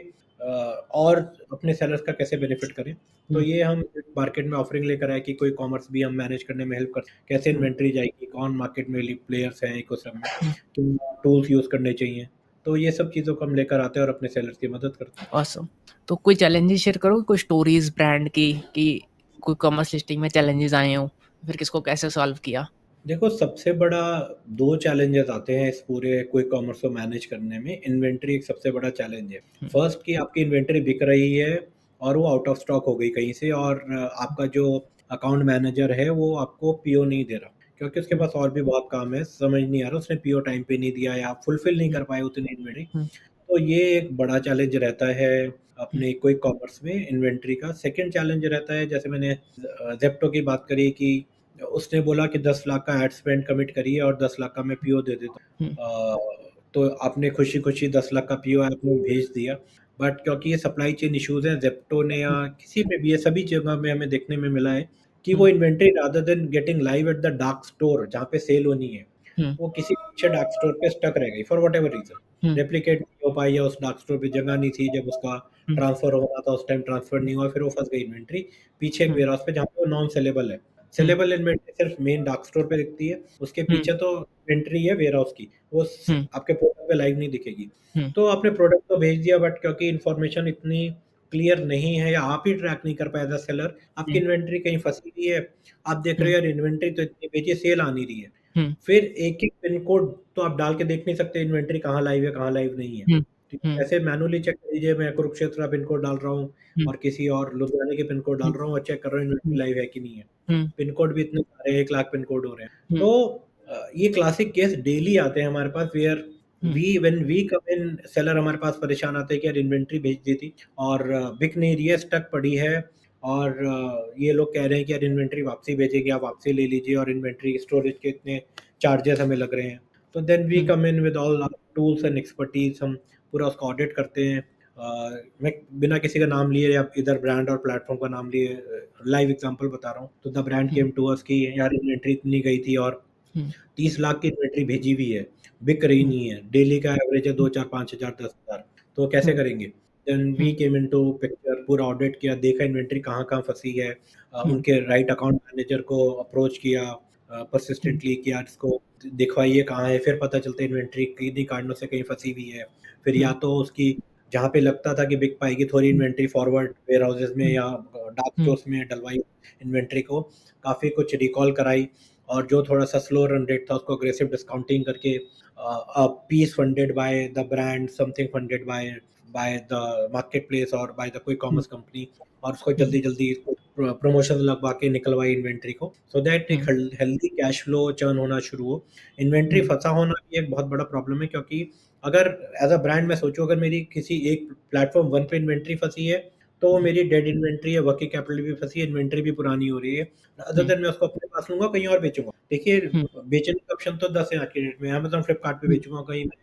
और अपने सेलर्स का कैसे बेनिफिट करें। तो हुँ, ये हम मार्केट में ऑफरिंग लेकर आए कि कोई कॉमर्स भी हम मैनेज करने में हेल्प कर, कैसे हुँ, इन्वेंटरी जाएगी, कौन मार्केट में प्लेयर्स हैं इकोसिस्टम में, हुँ, किन टूल्स यूज़ करने चाहिए। तो ये सब चीज़ों को हम लेकर आते हैं और अपने सेलर्स की मदद करते हैं। ऑसम। तो कोई चैलेंजेस शेयर करोगे, कोई स्टोरीज़ ब्रांड की कि कोई कॉमर्स लिस्टिंग में चैलेंजेस आए हों, फिर किसको कैसे सॉल्व किया? देखो सबसे बड़ा 2 चैलेंजेस आते हैं इस पूरे क्विक कॉमर्स को मैनेज करने में। इन्वेंटरी एक सबसे बड़ा चैलेंज है। हुँ, फर्स्ट कि आपकी इन्वेंटरी बिक रही है और वो आउट ऑफ स्टॉक हो गई कहीं से, और आपका जो अकाउंट मैनेजर है वो आपको पीओ नहीं दे रहा, क्योंकि उसके हुँ, पास और भी बहुत काम है, समझ नहीं आ रहा उसने पीओ टाइम पे नहीं दिया या फुलफिल नहीं हुँ, कर पाए उतनी इन्वेंटरी। हुँ, तो ये एक बड़ा चैलेंज रहता है हुँ, अपने क्विक कॉमर्स में इन्वेंटरी का। सेकंड चैलेंज रहता है, जैसे मैंने ज़ेप्टो की बात करी कि उसने बोला कि 10 लाख का एड स्पेंड कमिट करिए और 10 लाख का मैं पीओ दे देता हुँ, हूँ। तो आपने खुशी-खुशी 10 लाख का पीओ आपने भेज दिया। बट क्योंकि ये सप्लाई चेन इश्यूज़ हैं, ज़ेप्टो ने या हुँ, किसी में भी, ये सभी जगह में हमें देखने में मिला है कि हुँ, वो inventory rather than getting live at the dark store जहाँ पे सेल होनी है, हुँ, वो किसी अच्छे डार्क स्टोर पे स्टक रह गई for whatever reason. Hmm, replicate नहीं हो पाई या उस डार्क स्टोर पे जगह नहीं थी, जब उसका हुँ, ट्रांसफ़र हो रहा था उस टाइम ट्रांसफ़र नहीं हुआ, फिर वो फँस गई इन्वेंटरी पीछे एक हुँ, वेयरहाउस पे जहाँ पे वो नॉन सेलेबल है। हुँ, सेलेबल इन्वेंटरी सिर्फ़ मेन डार्क स्टोर पे दिखती है, उसके हुँ, पीछे तो इन्वेंटरी है वेयरहाउस की, वो हुँ, आपके पोर्टल पे लाइव नहीं दिखेगी। हुँ, तो आपने प्रोडक्ट तो भेज दिया बट क्योंकि इन्फॉर्मेशन इतनी क्लियर नहीं है या आप ही ट्रैक नहीं कर पाए एज़ अ सेलर, आपकी हुँ, इन्वेंटरी कहीं फँसी हुई है, आप देख रहे हुँ, हो यार इन्वेंटरी तो इतनी भेजी है, सेल आ नहीं रही है। हुँ, फिर एक-एक पिन कोड तो आप डाल के देख नहीं सकते इन्वेंटरी कहाँ लाइव है, कहाँ लाइव नहीं है। हुँ, ठीक हुँ, है, ऐसे मैनुअली चेक कर लीजिए, मैं कुरुक्षेत्र का पिन कोड डाल रहा हूँ हुँ, और किसी और लुधियाने के पिन कोड डाल हुँ, रहा हूँ और चेक कर रहा हूँ इन्वेंटरी हुँ, लाइव है कि नहीं है। हुँ, पिन कोड भी इतने सारे 1 लाख पिन कोड हो रहे हैं। हुँ, तो ये क्लासिक केस डेली आते हैं हमारे पास where um, we when we come in seller हमारे पास परेशान आते हैं कि यार इन्वेंटरी भेज दी थी और बिक नहीं रही है, स्टक पड़ी है और ये लोग कह रहे हैं कि यार इन्वेंटरी वापसी भेजेगी, आप वापसी ले लीजिए और इन्वेंटरी स्टोरेज के इतने चार्जेस हमें लग रहे हैं। तो then we um, come in with all tools and expertise, हम पूरा उसका ऑडिट करते हैं। मैं बिना किसी का नाम लिए या इधर ब्रांड और प्लेटफ़ॉर्म का नाम लिए लाइव एग्ज़ाम्पल बता रहा हूँ। तो the brand um, came to us कि यार इन्वेंटरी इतनी गई थी और हुँ, 30 लाख की इन्वेंटरी भेजी हुई है, बिक रही हुँ, नहीं है, डेली का एवरेज है 2, 4, 5,000, 10,000, तो कैसे हुँ, करेंगे? Then we um, came into picture, पूरा ऑडिट किया, देखा इन्वेंटरी कहाँ-कहाँ फँसी है, हुँ, उनके राइट अकाउंट मैनेजर को अप्रोच किया हुँ, पर्सिस्टेंटली कि यार इसको दिखवाइए कहाँ है, फिर पता चलता है इन्वेंटरी किन्हीं कारणों से कहीं फँसी हुई है। फिर या हुँ, तो उसकी जहाँ पे लगता था कि बिक पाएगी थोड़ी हुँ, इन्वेंटरी फॉरवर्ड वेयरहाउसेज़ में हुँ, या डार्क हुँ, स्टोर्स में डलवाई इन्वेंटरी को, काफ़ी कुछ रिकॉल कराई और जो थोड़ा-सा स्लो रन रेट था उसको अग्रेसिव डिस्काउंटिंग करके piece funded by the brand, something funded by the marketplace और बाय द कोई हुँ, कॉमर्स कंपनी और उसको हुँ, जल्दी-जल्दी प्रमोशन लगवा के निकलवाई इन्वेंटरी को, सो दैट एक हुँ, हेल्दी कैश फ्लो चर्न होना शुरू हो। इन्वेंटरी हुँ, फँसा होना भी एक बहुत बड़ा प्रॉब्लम है क्योंकि अगर एज़ अ ब्रांड मैं सोचूँ अगर मेरी किसी एक प्लेटफ़ॉर्म 1 पे इन्वेंटरी फँसी है, तो वो हुँ, मेरी डेड इन्वेंटरी है, वर्किंग कैपिटल भी फँसी है, इन्वेंटरी भी पुरानी हो रही है। अदर हुँ, देन मैं उसको अपने पास लूँगा, कहीं और बेचूँगा। देखिए, हुँ, बेचने के ऑप्शन तो 10 हैं आज की डेट में, अमेज़न, फ्लिपकार्ट पे हुँ, बेचूँगा, कहीं मैं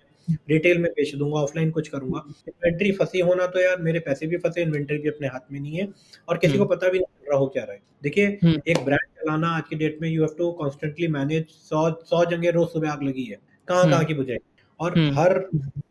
रिटेल में बेच दूँगा, ऑफ़लाइन कुछ करूँगा। इन्वेंटरी फँसी होना तो यार मेरे पैसे भी फँसे, इन्वेंटरी भी अपने हाथ में नहीं है और किसी को हुँ, पता भी नहीं चल रहा हो क्या रहा है। देखिए, हुँ, एक ब्रांड चलाना आज की डेट में you have to constantly manage 100 जगह रोज़ सुबह आग लगी है, कहाँ-कहाँ हुँ, की बुझाई और हुँ, हर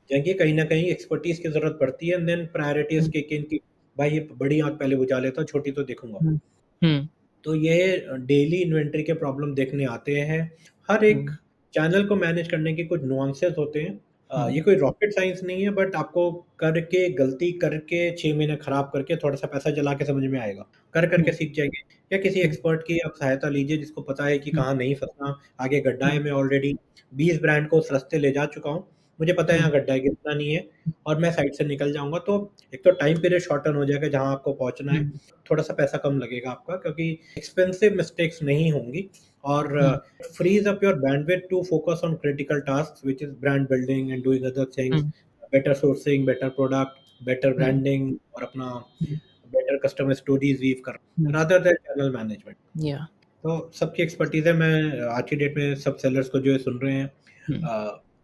जगह कहीं न कहीं एक्सपर्टीज़ की ज़रूरत पड़ती है and then priorities um, kick in कि भाई ये बड़ी आग पहले बुझा लेता हूँ, छोटी तो देखूँगा। हुँ, हुँ, तो ये डेली इन्वेंटरी के प्रॉब्लम देखने आते हैं। हर एक हुँ, चैनल को मैनेज करने के कुछ नुआंसेस होते हैं। हुँ, ये कोई रॉकेट साइंस नहीं है बट आपको करके गलती करके 6 महीने खराब करके थोड़ा-सा पैसा जला के समझ में आएगा। कर के हुँ, सीख जाएँगे या किसी हुँ, एक्सपर्ट की आप सहायता लीजिए जिसको पता है कि हुँ, कहाँ नहीं फँसना, आगे गड्ढा है। हुँ, मैं ऑलरेडी 20 ब्रांड को उस रास्ते ले जा चुका हूँ। मुझे पता है हुँ, यहाँ गड्ढा है, गिरना नहीं है और मैं साइड से निकल जाऊँगा तो एक तो टाइम पीरियड शॉर्टन हो जाएगा जहाँ आपको पहुँचना है। हुँ, थोड़ा-सा पैसा कम लगेगा आपका क्योंकि एक्सपेंसिव मिस्टेक्स नहीं होंगी और um, freeze up your bandwidth to focus on critical tasks which is brand building and doing other things, um, better sourcing, better product, better um, branding और अपना um, better customer stories weave करना um, rather than channel management. या तो सबकी expertise है, मैं आज की डेट में सब सेलर्स को जो ये सुन रहे हैं हुँ,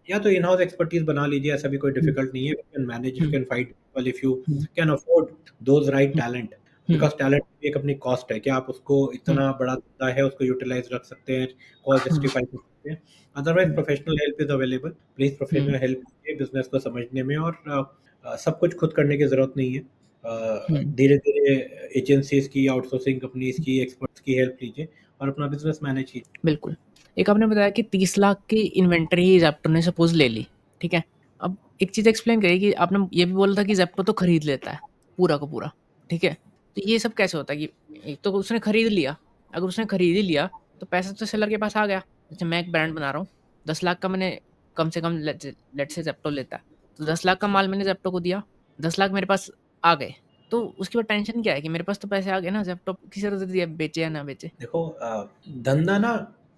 या तो इन हाउस एक्सपर्टीज़ बना लीजिए, ऐसा भी कोई हुँ, डिफिकल्ट नहीं है। You can manage, you hmm, can fight people if you hmm, can afford those right hmm, talent hmm, because talent की एक अपनी कॉस्ट है। क्या आप उसको हुँ, इतना बड़ा धंधा है, उसको यूटिलाइज़ रख सकते हैं, कॉस्ट हुँ, जस्टिफाई कर सकते हैं। Otherwise hmm, professional help is available. Please hmm, professional help लीजिए बिज़नेस को समझने में और सब कुछ खुद करने की ज़रूरत नहीं है। हुँ, धीरे-धीरे एजेंसीज़ की, आउटसोर्सिंग कंपनीज़ की, एक्सपर्ट्स की हेल्प लीजिए और अपना बिज़नेस मैनेज कीजिए। बिल्कुल। एक आपने बताया कि 30 लाख की इन्वेंटरी ज़ेप्टो ने सपोज़ ले ली, ठीक है? अब एक चीज़ एक्सप्लेन करिए कि आपने ये भी बोला था कि ज़ेप्टो तो खरीद लेता है, पूरा का पूरा, ठीक है? तो ये सब कैसे होता है कि एक तो उसने खरीद लिया, अगर उसने खरीद ही लिया, तो पैसा तो सेलर के पास आ गया। जैसे मैं एक ब्रांड बना रहा हूँ, 10 लाख का मैंने कम से कम लेट्स से ज़ेप्टो लेता है, तो 10 लाख का माल मैंने ज़ेप्टो को दिया, 10 लाख मेरे पास आ गए, तो उसके बाद टेंशन क्या है कि मेरे पास तो पैसे आ गए ना, ज़ेप्टो किसी तरह से दिया बेचे या ना बेचे। देखो धंधा ना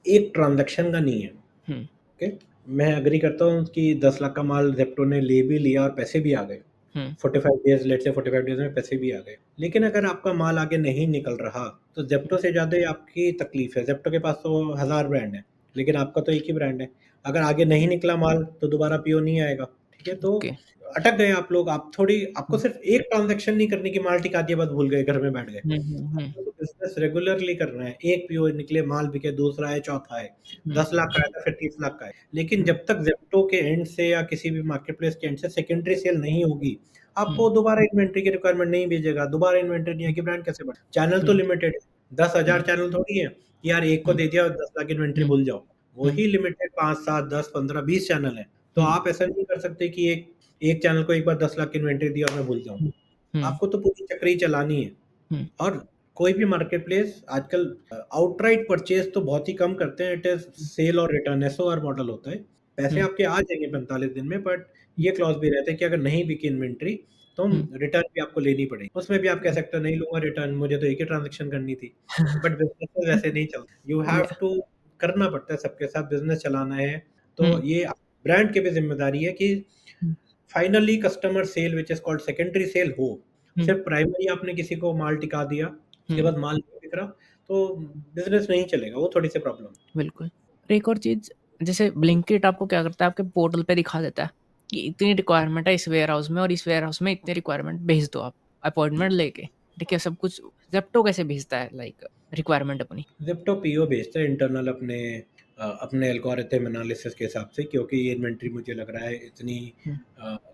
एक ट्रांज़ैक्शन का नहीं है, हुँ, ओके? मैं एग्री करता हूँ कि 10 लाख का माल ज़ेप्टो ने ले भी लिया और पैसे भी आ गए। हुँ, 45 डेज़ लेट्स से 45 डेज़ में पैसे भी आ गए। लेकिन अगर आपका माल आगे नहीं निकल रहा, तो ज़ेप्टो से ज़्यादा ही आपकी तकलीफ है। ज़ेप्टो के पास तो 1000 ब्रांड है, लेकिन आपका तो एक ही ब्रांड है। अगर आगे नहीं निकला माल तो दोबारा पीओ नहीं आएगा, ठीक है? तो ओके। अटक गए आप लोग, आप थोड़ी आपको हुँ, सिर्फ़ एक ट्रांज़ैक्शन नहीं करनी कि माल टिका दिया बस भूल गए, घर में बैठ गए। हुँ, हुँ, हुँ, आपको तो बिज़नेस रेगुलरली करना है, एक पीओ निकले, माल बिके, दूसरा है, चौथा है। हुँ, 10 लाख का आया था, फिर 30 लाख का है। लेकिन हुँ, जब तक ज़ेप्टो के एंड से या किसी भी मार्केटप्लेस के एंड से सेकेंडरी सेल नहीं होगी, हुँ, आपको दोबारा इन्वेंट्री की रिक्वायरमेंट नहीं भेजेगा, दोबारा इन्वेंट्री नहीं आएगी, ब्रांड कैसे बढ़े? चैनल तो हुँ, लिमिटेड है, 10,000 हुँ, चैनल थोड़ी है कि यार एक को हुँ, दे दिया और 10 लाख इन्वेंट्री हुँ, भूल जाओ। हुँ, वही लिमिटेड 5, 7, 10, 15, 20 चैनल हैं। तो हुँ, आप ऐसा नहीं कर सकते कि एक एक चैनल को एक बार 10 लाख की इन्वेंट्री दी और मैं भूल जाऊँ। हुँ, हुँ, आपको तो पूरी चक्री चलानी है। हुँ, और कोई भी मार्केटप्लेस आजकल आउटराइट परचेज़ तो बहुत ही कम करते हैं, इट इज़ सेल और रिटर्न एसओआर मॉडल होता है। पैसे हुँ, आपके आ जाएँगे 45 दिन में, बट ये क्लॉज़ भी रहता है कि अगर नहीं बिकी इन्वेंट्री तो हुँ, रिटर्न भी आपको लेनी पड़ेगी। उसमें भी आप कह सकते हो नहीं लूँगा रिटर्न, मुझे तो एक ही ट्रांज़ैक्शन करनी थी। बट बिज़नेस में वैसे नहीं चलता। यू हैव या टू करना पड़ता है सबके साथ, बिज़नेस चलाना है, तो हुँ, ये ब्रांड की भी ज़िम्मेदारी है कि um, finally customer sale which is called secondary sale हो। हुँ, सिर्फ़ प्राइमरी आपने किसी को माल टिका दिया, उसके हुँ, बाद माल नहीं बिक रहा, तो बिज़नेस नहीं चलेगा, वो थोड़ी-सी प्रॉब्लम। बिल्कुल। और एक और चीज़, जैसे ब्लिंकिट आपको क्या करता है, आपके पोर्टल पे दिखा देता है कि इतनी रिक्वायरमेंट है इस वेयरहाउस में और इस वेयरहाउस में इतनी रिक्वायरमेंट भेज दो आप, अपॉइंटमेंट लेके, ठीक है? सब कुछ ज़ेप्टो कैसे भेजता है लाइक रिक्वायरमेंट अपनी? ज़ेप्टो पीओ भेजता है इंटरनल अपने एल्गोरिथम एनालिसिस के हिसाब से, क्योंकि ये इन्वेंट्री मुझे लग रहा है इतनी हुँ,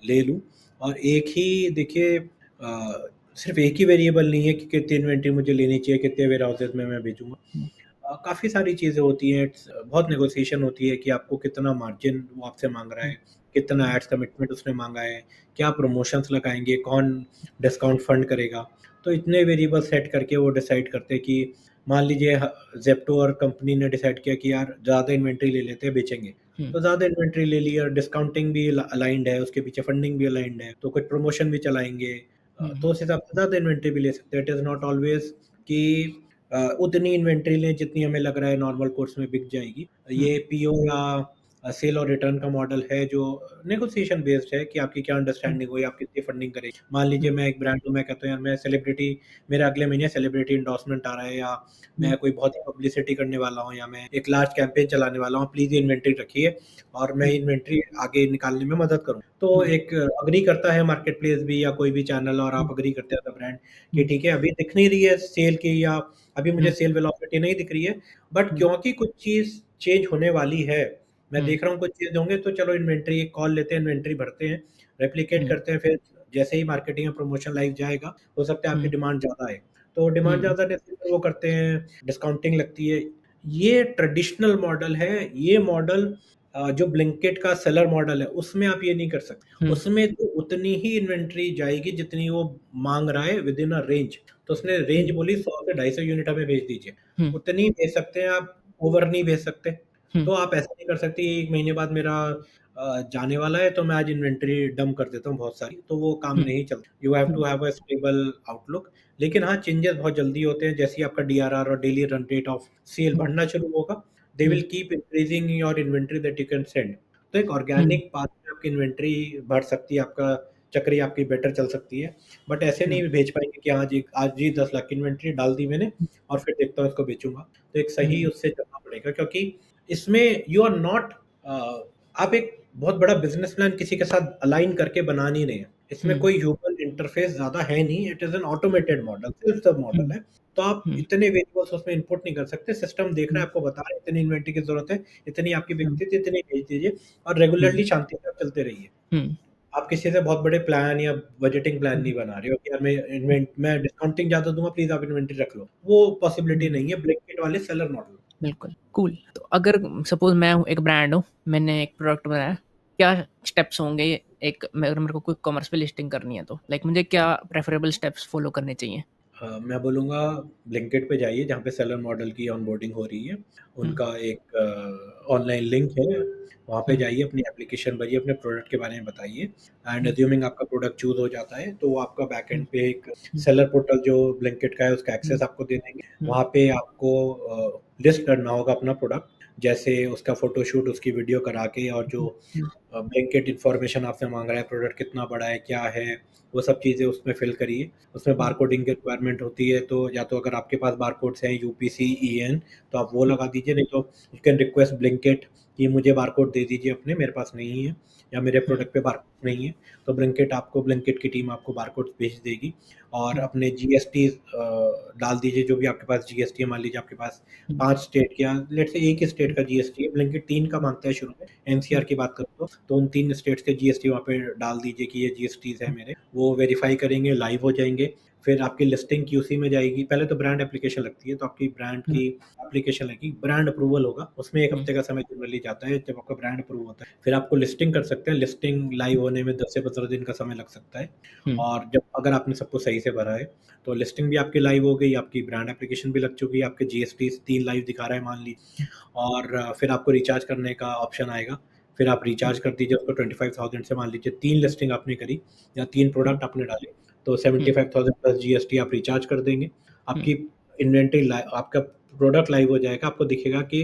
ले लूँ। और एक ही देखिए सिर्फ़ एक ही वेरिएबल नहीं है कि कितनी इन्वेंट्री मुझे लेनी चाहिए, कितने वेयरहाउसेज़ में मैं भेजूँगा। हुँ, काफ़ी सारी चीज़ें होती हैं, बहुत नेगोशिएशन होती है कि आपको कितना मार्जिन वो आपसे माँग रहा हुँ, है, कितना हुँ, एड्स कमिटमेंट उसने माँगा है, क्या प्रमोशंस लगाएँगे, कौन डिस्काउंट फंड करेगा। तो इतने वेरिएबल सेट करके वो डिसाइड करते हैं कि मान लीजिए ज़ेप्टो और कंपनी ने डिसाइड किया कि यार ज़्यादा इन्वेंट्री ले लेते हैं, बेचेंगे। हुँ, तो ज़्यादा इन्वेंट्री ले ली और डिस्काउंटिंग भी अलाइन्ड है, उसके पीछे फंडिंग भी अलाइन्ड है, तो कुछ प्रमोशन भी चलाएँगे। हुँ, तो उस हिसाब से ज़्यादा इन्वेंट्री भी ले सकते हैं। इट इज़ नॉट ऑलवेज़ कि उतनी इन्वेंट्री लें जितनी हमें लग रहा है नॉर्मल कोर्स में बिक जाएगी। हुँ, ये पीओ या सेल और रिटर्न का मॉडल है जो नेगोशिएशन बेस्ड है कि आपकी क्या हुँ, अंडरस्टैंडिंग हुई, आप कितनी फंडिंग करेंगे। मान लीजिए हुँ, मैं एक ब्रांड हूँ, मैं कहता हूँ यार मैं सेलिब्रिटी, मेरा अगले महीने सेलिब्रिटी एंडोर्समेंट आ रहा है, या हुँ, मैं कोई बहुत ही पब्लिसिटी करने वाला हूँ, या मैं एक लार्ज कैंपेन चलाने वाला हूँ, प्लीज़ ये इन्वेंट्री रखिए और मैं हुँ, इन्वेंट्री आगे निकालने में मदद करूँ। तो हुँ, एक एग्री करता है मार्केटप्लेस भी या कोई भी चैनल, और हुँ, आप एग्री करते हैं एज़ अ ब्रांड कि हुँ, ठीक है, अभी दिख नहीं रही है सेल की, या अभी मुझे हुँ, सेल वेलोसिटी नहीं दिख रही है, बट हुँ, क्योंकि कुछ चीज़ चेंज होने वाली है, मैं हुँ, देख रहा हूँ कुछ चीज़ होंगे, तो चलो इन्वेंट्री एक कॉल लेते हैं, इन्वेंट्री भरते हैं, रेप्लिकेट हुँ, करते हैं, फिर जैसे ही मार्केटिंग या प्रमोशन लाइव जाएगा, हो सकता है आपकी हुँ, डिमांड ज़्यादा आए। तो डिमांड हुँ, ज़्यादा रहती है तो वो करते हैं, डिस्काउंटिंग लगती है। ये ट्रेडिशनल मॉडल है, ये मॉडल जो ब्लिंकिट का सेलर मॉडल है, उसमें आप ये नहीं कर सकते। हुँ, उसमें तो उतनी ही इन्वेंट्री जाएगी जितनी वो माँग रहा है विदिन अ रेंज। तो उसने रेंज हुँ, बोली 100 से 250 यूनिट हमें भेज दीजिए। हुँ, उतनी ही भेज सकते हैं आप, ओवर नहीं भेज सकते। हुँ, तो आप ऐसा नहीं कर सकते 1 महीने बाद मेरा जाने वाला है तो मैं आज इन्वेंटरी डंप कर देता हूँ बहुत सारी, तो वो काम हुँ, नहीं चलता। You have um, to have a stable outlook. लेकिन हाँ, चेंजेस बहुत जल्दी होते हैं, जैसे ही आपका डीआरआर और daily run rate of sale um, बढ़ना शुरू होगा, they um, will keep increasing your inventory that you can send. तो एक हुँ, ऑर्गेनिक पाथ में आपकी इन्वेंट्री बढ़ सकती है, आपका चक्री आपकी बेटर चल सकती है। बट ऐसे हुँ, नहीं भेज पाएँगे कि आज ही 10 लाख की इन्वेंट्री डाल दी मैंने और फिर देखता हूँ इसको बेचूँगा। तो एक सही हुँ, उससे चलना पड़ेगा, क्योंकि इसमें यू आर नॉट आप एक बहुत बड़ा बिज़नेस प्लान किसी के साथ अलाइन करके बना नहीं रहे हैं। इसमें हुँ, कोई ह्यूमन इंटरफेस ज़्यादा है नहीं, it is an automated model, self serve um, model है। तो आप हुँ, इतने वेरिएबल्स उसमें इनपुट नहीं कर सकते, सिस्टम देख रहा हुँ, है, आपको बता रहा है इतनी इन्वेंटरी की ज़रूरत है, इतनी आपकी हुँ, बिकती थी, इतनी भेज दीजिए और हुँ, रेगुलरली शांति से आप चलते रहिए। हुँ, आप किसी से बहुत बड़े प्लान या बजटिंग प्लान हुँ, नहीं बना रहे हो कि यार मैं डिस्काउंटिंग ज़्यादा दूँगा, प्लीज़ आप इन्वेंटरी रख लो। वो पॉसिबिलिटी हुँ, नहीं है ब्लिंकिट वाले सेलर मॉडल। बिल्कुल, कूल। तो अगर सपोज़ मैं हूँ, एक ब्रांड हूँ, मैंने एक प्रोडक्ट बनाया, क्या स्टेप्स होंगे एक मैं अगर मेरे को क्विक कॉमर्स पे लिस्टिंग करनी है तो? लाइक मुझे क्या प्रेफरेबल स्टेप्स फ़ॉलो करने चाहिए? मैं बोलूँगा ब्लिंकिट पे जाइए जहाँ पे सेलर मॉडल की ऑनबोर्डिंग हो रही है। हुँ, उनका एक ऑनलाइन लिंक है, वहाँ पे हुँ, जाइए, अपनी एप्लीकेशन भरिए, अपने प्रोडक्ट के बारे में बताइए एंड हुँ, अस्यूमिंग आपका प्रोडक्ट चूज़ हो जाता है, तो वो आपका हुँ, बैकएंड पे एक हुँ, सेलर पोर्टल जो ब्लिंकिट का है उसका हुँ, एक्सेस आपको दे देंगे। हुँ, वहाँ पे आपको लिस्ट करना होगा अपना प्रोडक्ट, जैसे उसका फ़ोटोशूट, उसकी वीडियो करा के और जो हुँ, हुँ, ब्लैंकेट इन्फॉर्मेशन आपसे माँग रहा है, प्रोडक्ट कितना बड़ा है, क्या है, वो सब चीज़ें उसमें फ़िल करिए। उसमें हुँ, बारकोडिंग की रिक्वायरमेंट होती है, तो या तो अगर आपके पास बारकोड्स हैं यूपीसी, ईएन, तो आप वो हुँ, लगा दीजिए, नहीं तो यू कैन रिक्वेस्ट ब्लिंकिट कि मुझे बारकोड दे दीजिए अपने, मेरे पास नहीं है या मेरे हुँ, प्रोडक्ट पे बारकोड नहीं है। तो ब्लिंकिट की टीम आपको बारकोड्स भेज देगी और हुँ, अपने जीएसटी डाल दीजिए, जो भी आपके पास जीएसटी है। मान लीजिए आपके पास हुँ, 5 स्टेट या लेट्स से 1 ही स्टेट हुँ, का जीएसटी है, ब्लिंकिट 3 का माँगता है शुरू में, एनसीआर हुँ, की बात करूँ तो उन 3 स्टेट्स के जीएसटी वहाँ पे डाल दीजिए कि ये जीएसटीज़ है हुँ, मेरे। वो वेरीफ़ाई करेंगे, लाइव हो जाएँगे, फिर आपकी लिस्टिंग क्यूसी में जाएगी। पहले तो ब्रांड एप्लीकेशन लगती है, तो आपकी ब्रांड हुँ, की एप्लीकेशन लगेगी, ब्रांड अप्रूवल होगा, उसमें 1 हुँ, हफ्ते का समय जनरली जाता है जब आपका ब्रांड अप्रूव होता है। फिर आपको लिस्टिंग कर सकते हैं, लिस्टिंग लाइव होने में 10 से 15 दिन का समय लग सकता है। हुँ, और जब अगर आपने सबको सही से भरा है, तो लिस्टिंग भी आपकी लाइव हो गई, आपकी ब्रांड एप्लीकेशन भी लग चुकी है, आपके जीएसटी 3 लाइव दिखा रहा है मान लीजिए। और फिर आपको रिचार्ज करने का ऑप्शन आएगा। फिर आप हुँ, रिचार्ज कर दीजिए उसको 25,000 से। मान लीजिए 3 लिस्टिंग आपने करी या 3 हुँ, प्रोडक्ट आपने डाले, तो हुँ, 75,000 प्लस जीएसटी आप रिचार्ज कर देंगे। हुँ, आपकी इन्वेंटरी आपका प्रोडक्ट लाइव हो जाएगा, आपको दिखेगा कि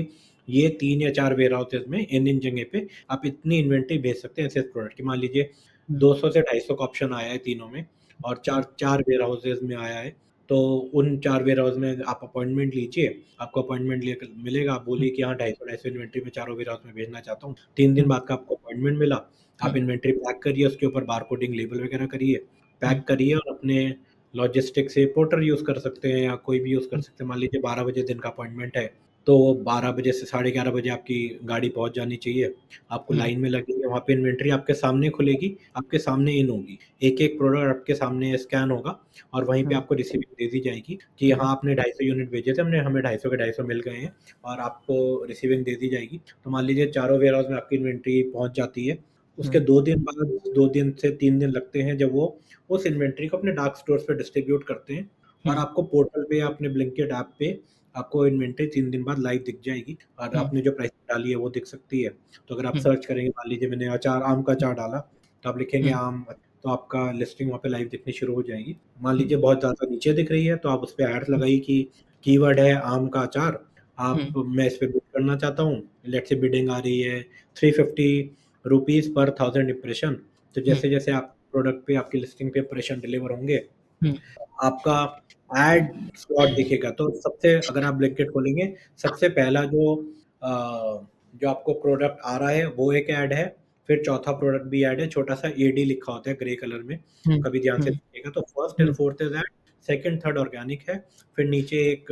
ये 3 या 4 वेयरहाउसेज़ में इन जगह पे आप इतनी इन्वेंटरी भेज सकते हैं ऐसे प्रोडक्ट की। मान लीजिए हुँ, 200 से 250 का ऑप्शन आया है तीनों में और हुँ, 4 वेयरहाउसेज़ में आया है। तो उन 4 वेयरहाउस में आप अपॉइंटमेंट लीजिए, आपको अपॉइंटमेंट लेकर मिलेगा, आप हुँ, बोलिए कि हाँ 250-250 इन्वेंटरी मैं चारों वेयरहाउस में भेजना चाहता हूँ। 3 दिन हुँ, बाद का आपको अपॉइंटमेंट मिला, हुँ, आप इन्वेंटरी पैक करिए, उसके ऊपर बारकोडिंग लेबल वगैरह करिए, हुँ, पैक करिए और अपने लॉजिस्टिक से पोर्टर यूज़ कर सकते हैं या कोई भी यूज़ कर हुँ, सकते हैं। मान लीजिए 12 बजे दिन का अपॉइंटमेंट है, तो 12 बजे से साढ़े 11 बजे आपकी गाड़ी पहुँच जानी चाहिए। आपको हुँ, लाइन में लगेंगे, वहाँ पे इन्वेंटरी आपके सामने खुलेगी, आपके सामने इन होगी। एक-एक प्रोडक्ट आपके सामने स्कैन होगा और वहीं पे हुँ, आपको रिसीविंग दे दी जाएगी कि हुँ, हाँ, आपने 250 यूनिट भेजे थे, हमने हमें 250 के 250 मिल गए हैं और आपको रिसीविंग दे दी जाएगी। तो मान लीजिए चारों वेयरहाउस में आपकी इन्वेंटरी पहुँच जाती है। उसके हुँ, 2 दिन बाद 2 दिन से 3 दिन लगते हैं जब वो उस इन्वेंटरी को अपने डार्क स्टोर्स पे डिस्ट्रीब्यूट करते हैं और हुँ, आपको पोर्टल पे या अपने ब्लिंकिट ऐप पे आपको इन्वेंटरी 3 दिन बाद लाइव दिख जाएगी और हुँ, आपने जो प्राइसिंग डाली है वो दिख सकती है। तो अगर आप हुँ, सर्च करेंगे, मान लीजिए मैंने अचार आम का अचार डाला, तो आप लिखेंगे हुँ, आम, तो आपका लिस्टिंग वहाँ पे लाइव दिखनी शुरू हो जाएगी। मान हुँ, लीजिए बहुत ज़्यादा नीचे दिख रही है, तो आप उसपे ऐड लगाइए कि कीवर्ड है आम का अचार, आप हुँ, मैं इस पे बिड करना चाहता हूँ। लेट्स से बिडिंग आ रही है ₹350 पर 1000 इंप्रेशन। तो हुँ, जैसे-जैसे आप प्रोडक्ट पे आपकी लिस्टिंग पे इंप्रेशन डिलीवर होंगे, हुँ, आपका ऐड स्लॉट दिखेगा। तो सबसे अगर आप ब्लिंकिट खोलेंगे, सबसे पहला जो आपको प्रोडक्ट आ रहा है वो एक ऐड है, फिर चौथा प्रोडक्ट भी ऐड है, छोटा-सा एडी लिखा होता है ग्रे कलर में, हुँ, कभी ध्यान से हुँ, देखिएगा। तो first and hmm, fourth is add, second, third organic है, फिर नीचे एक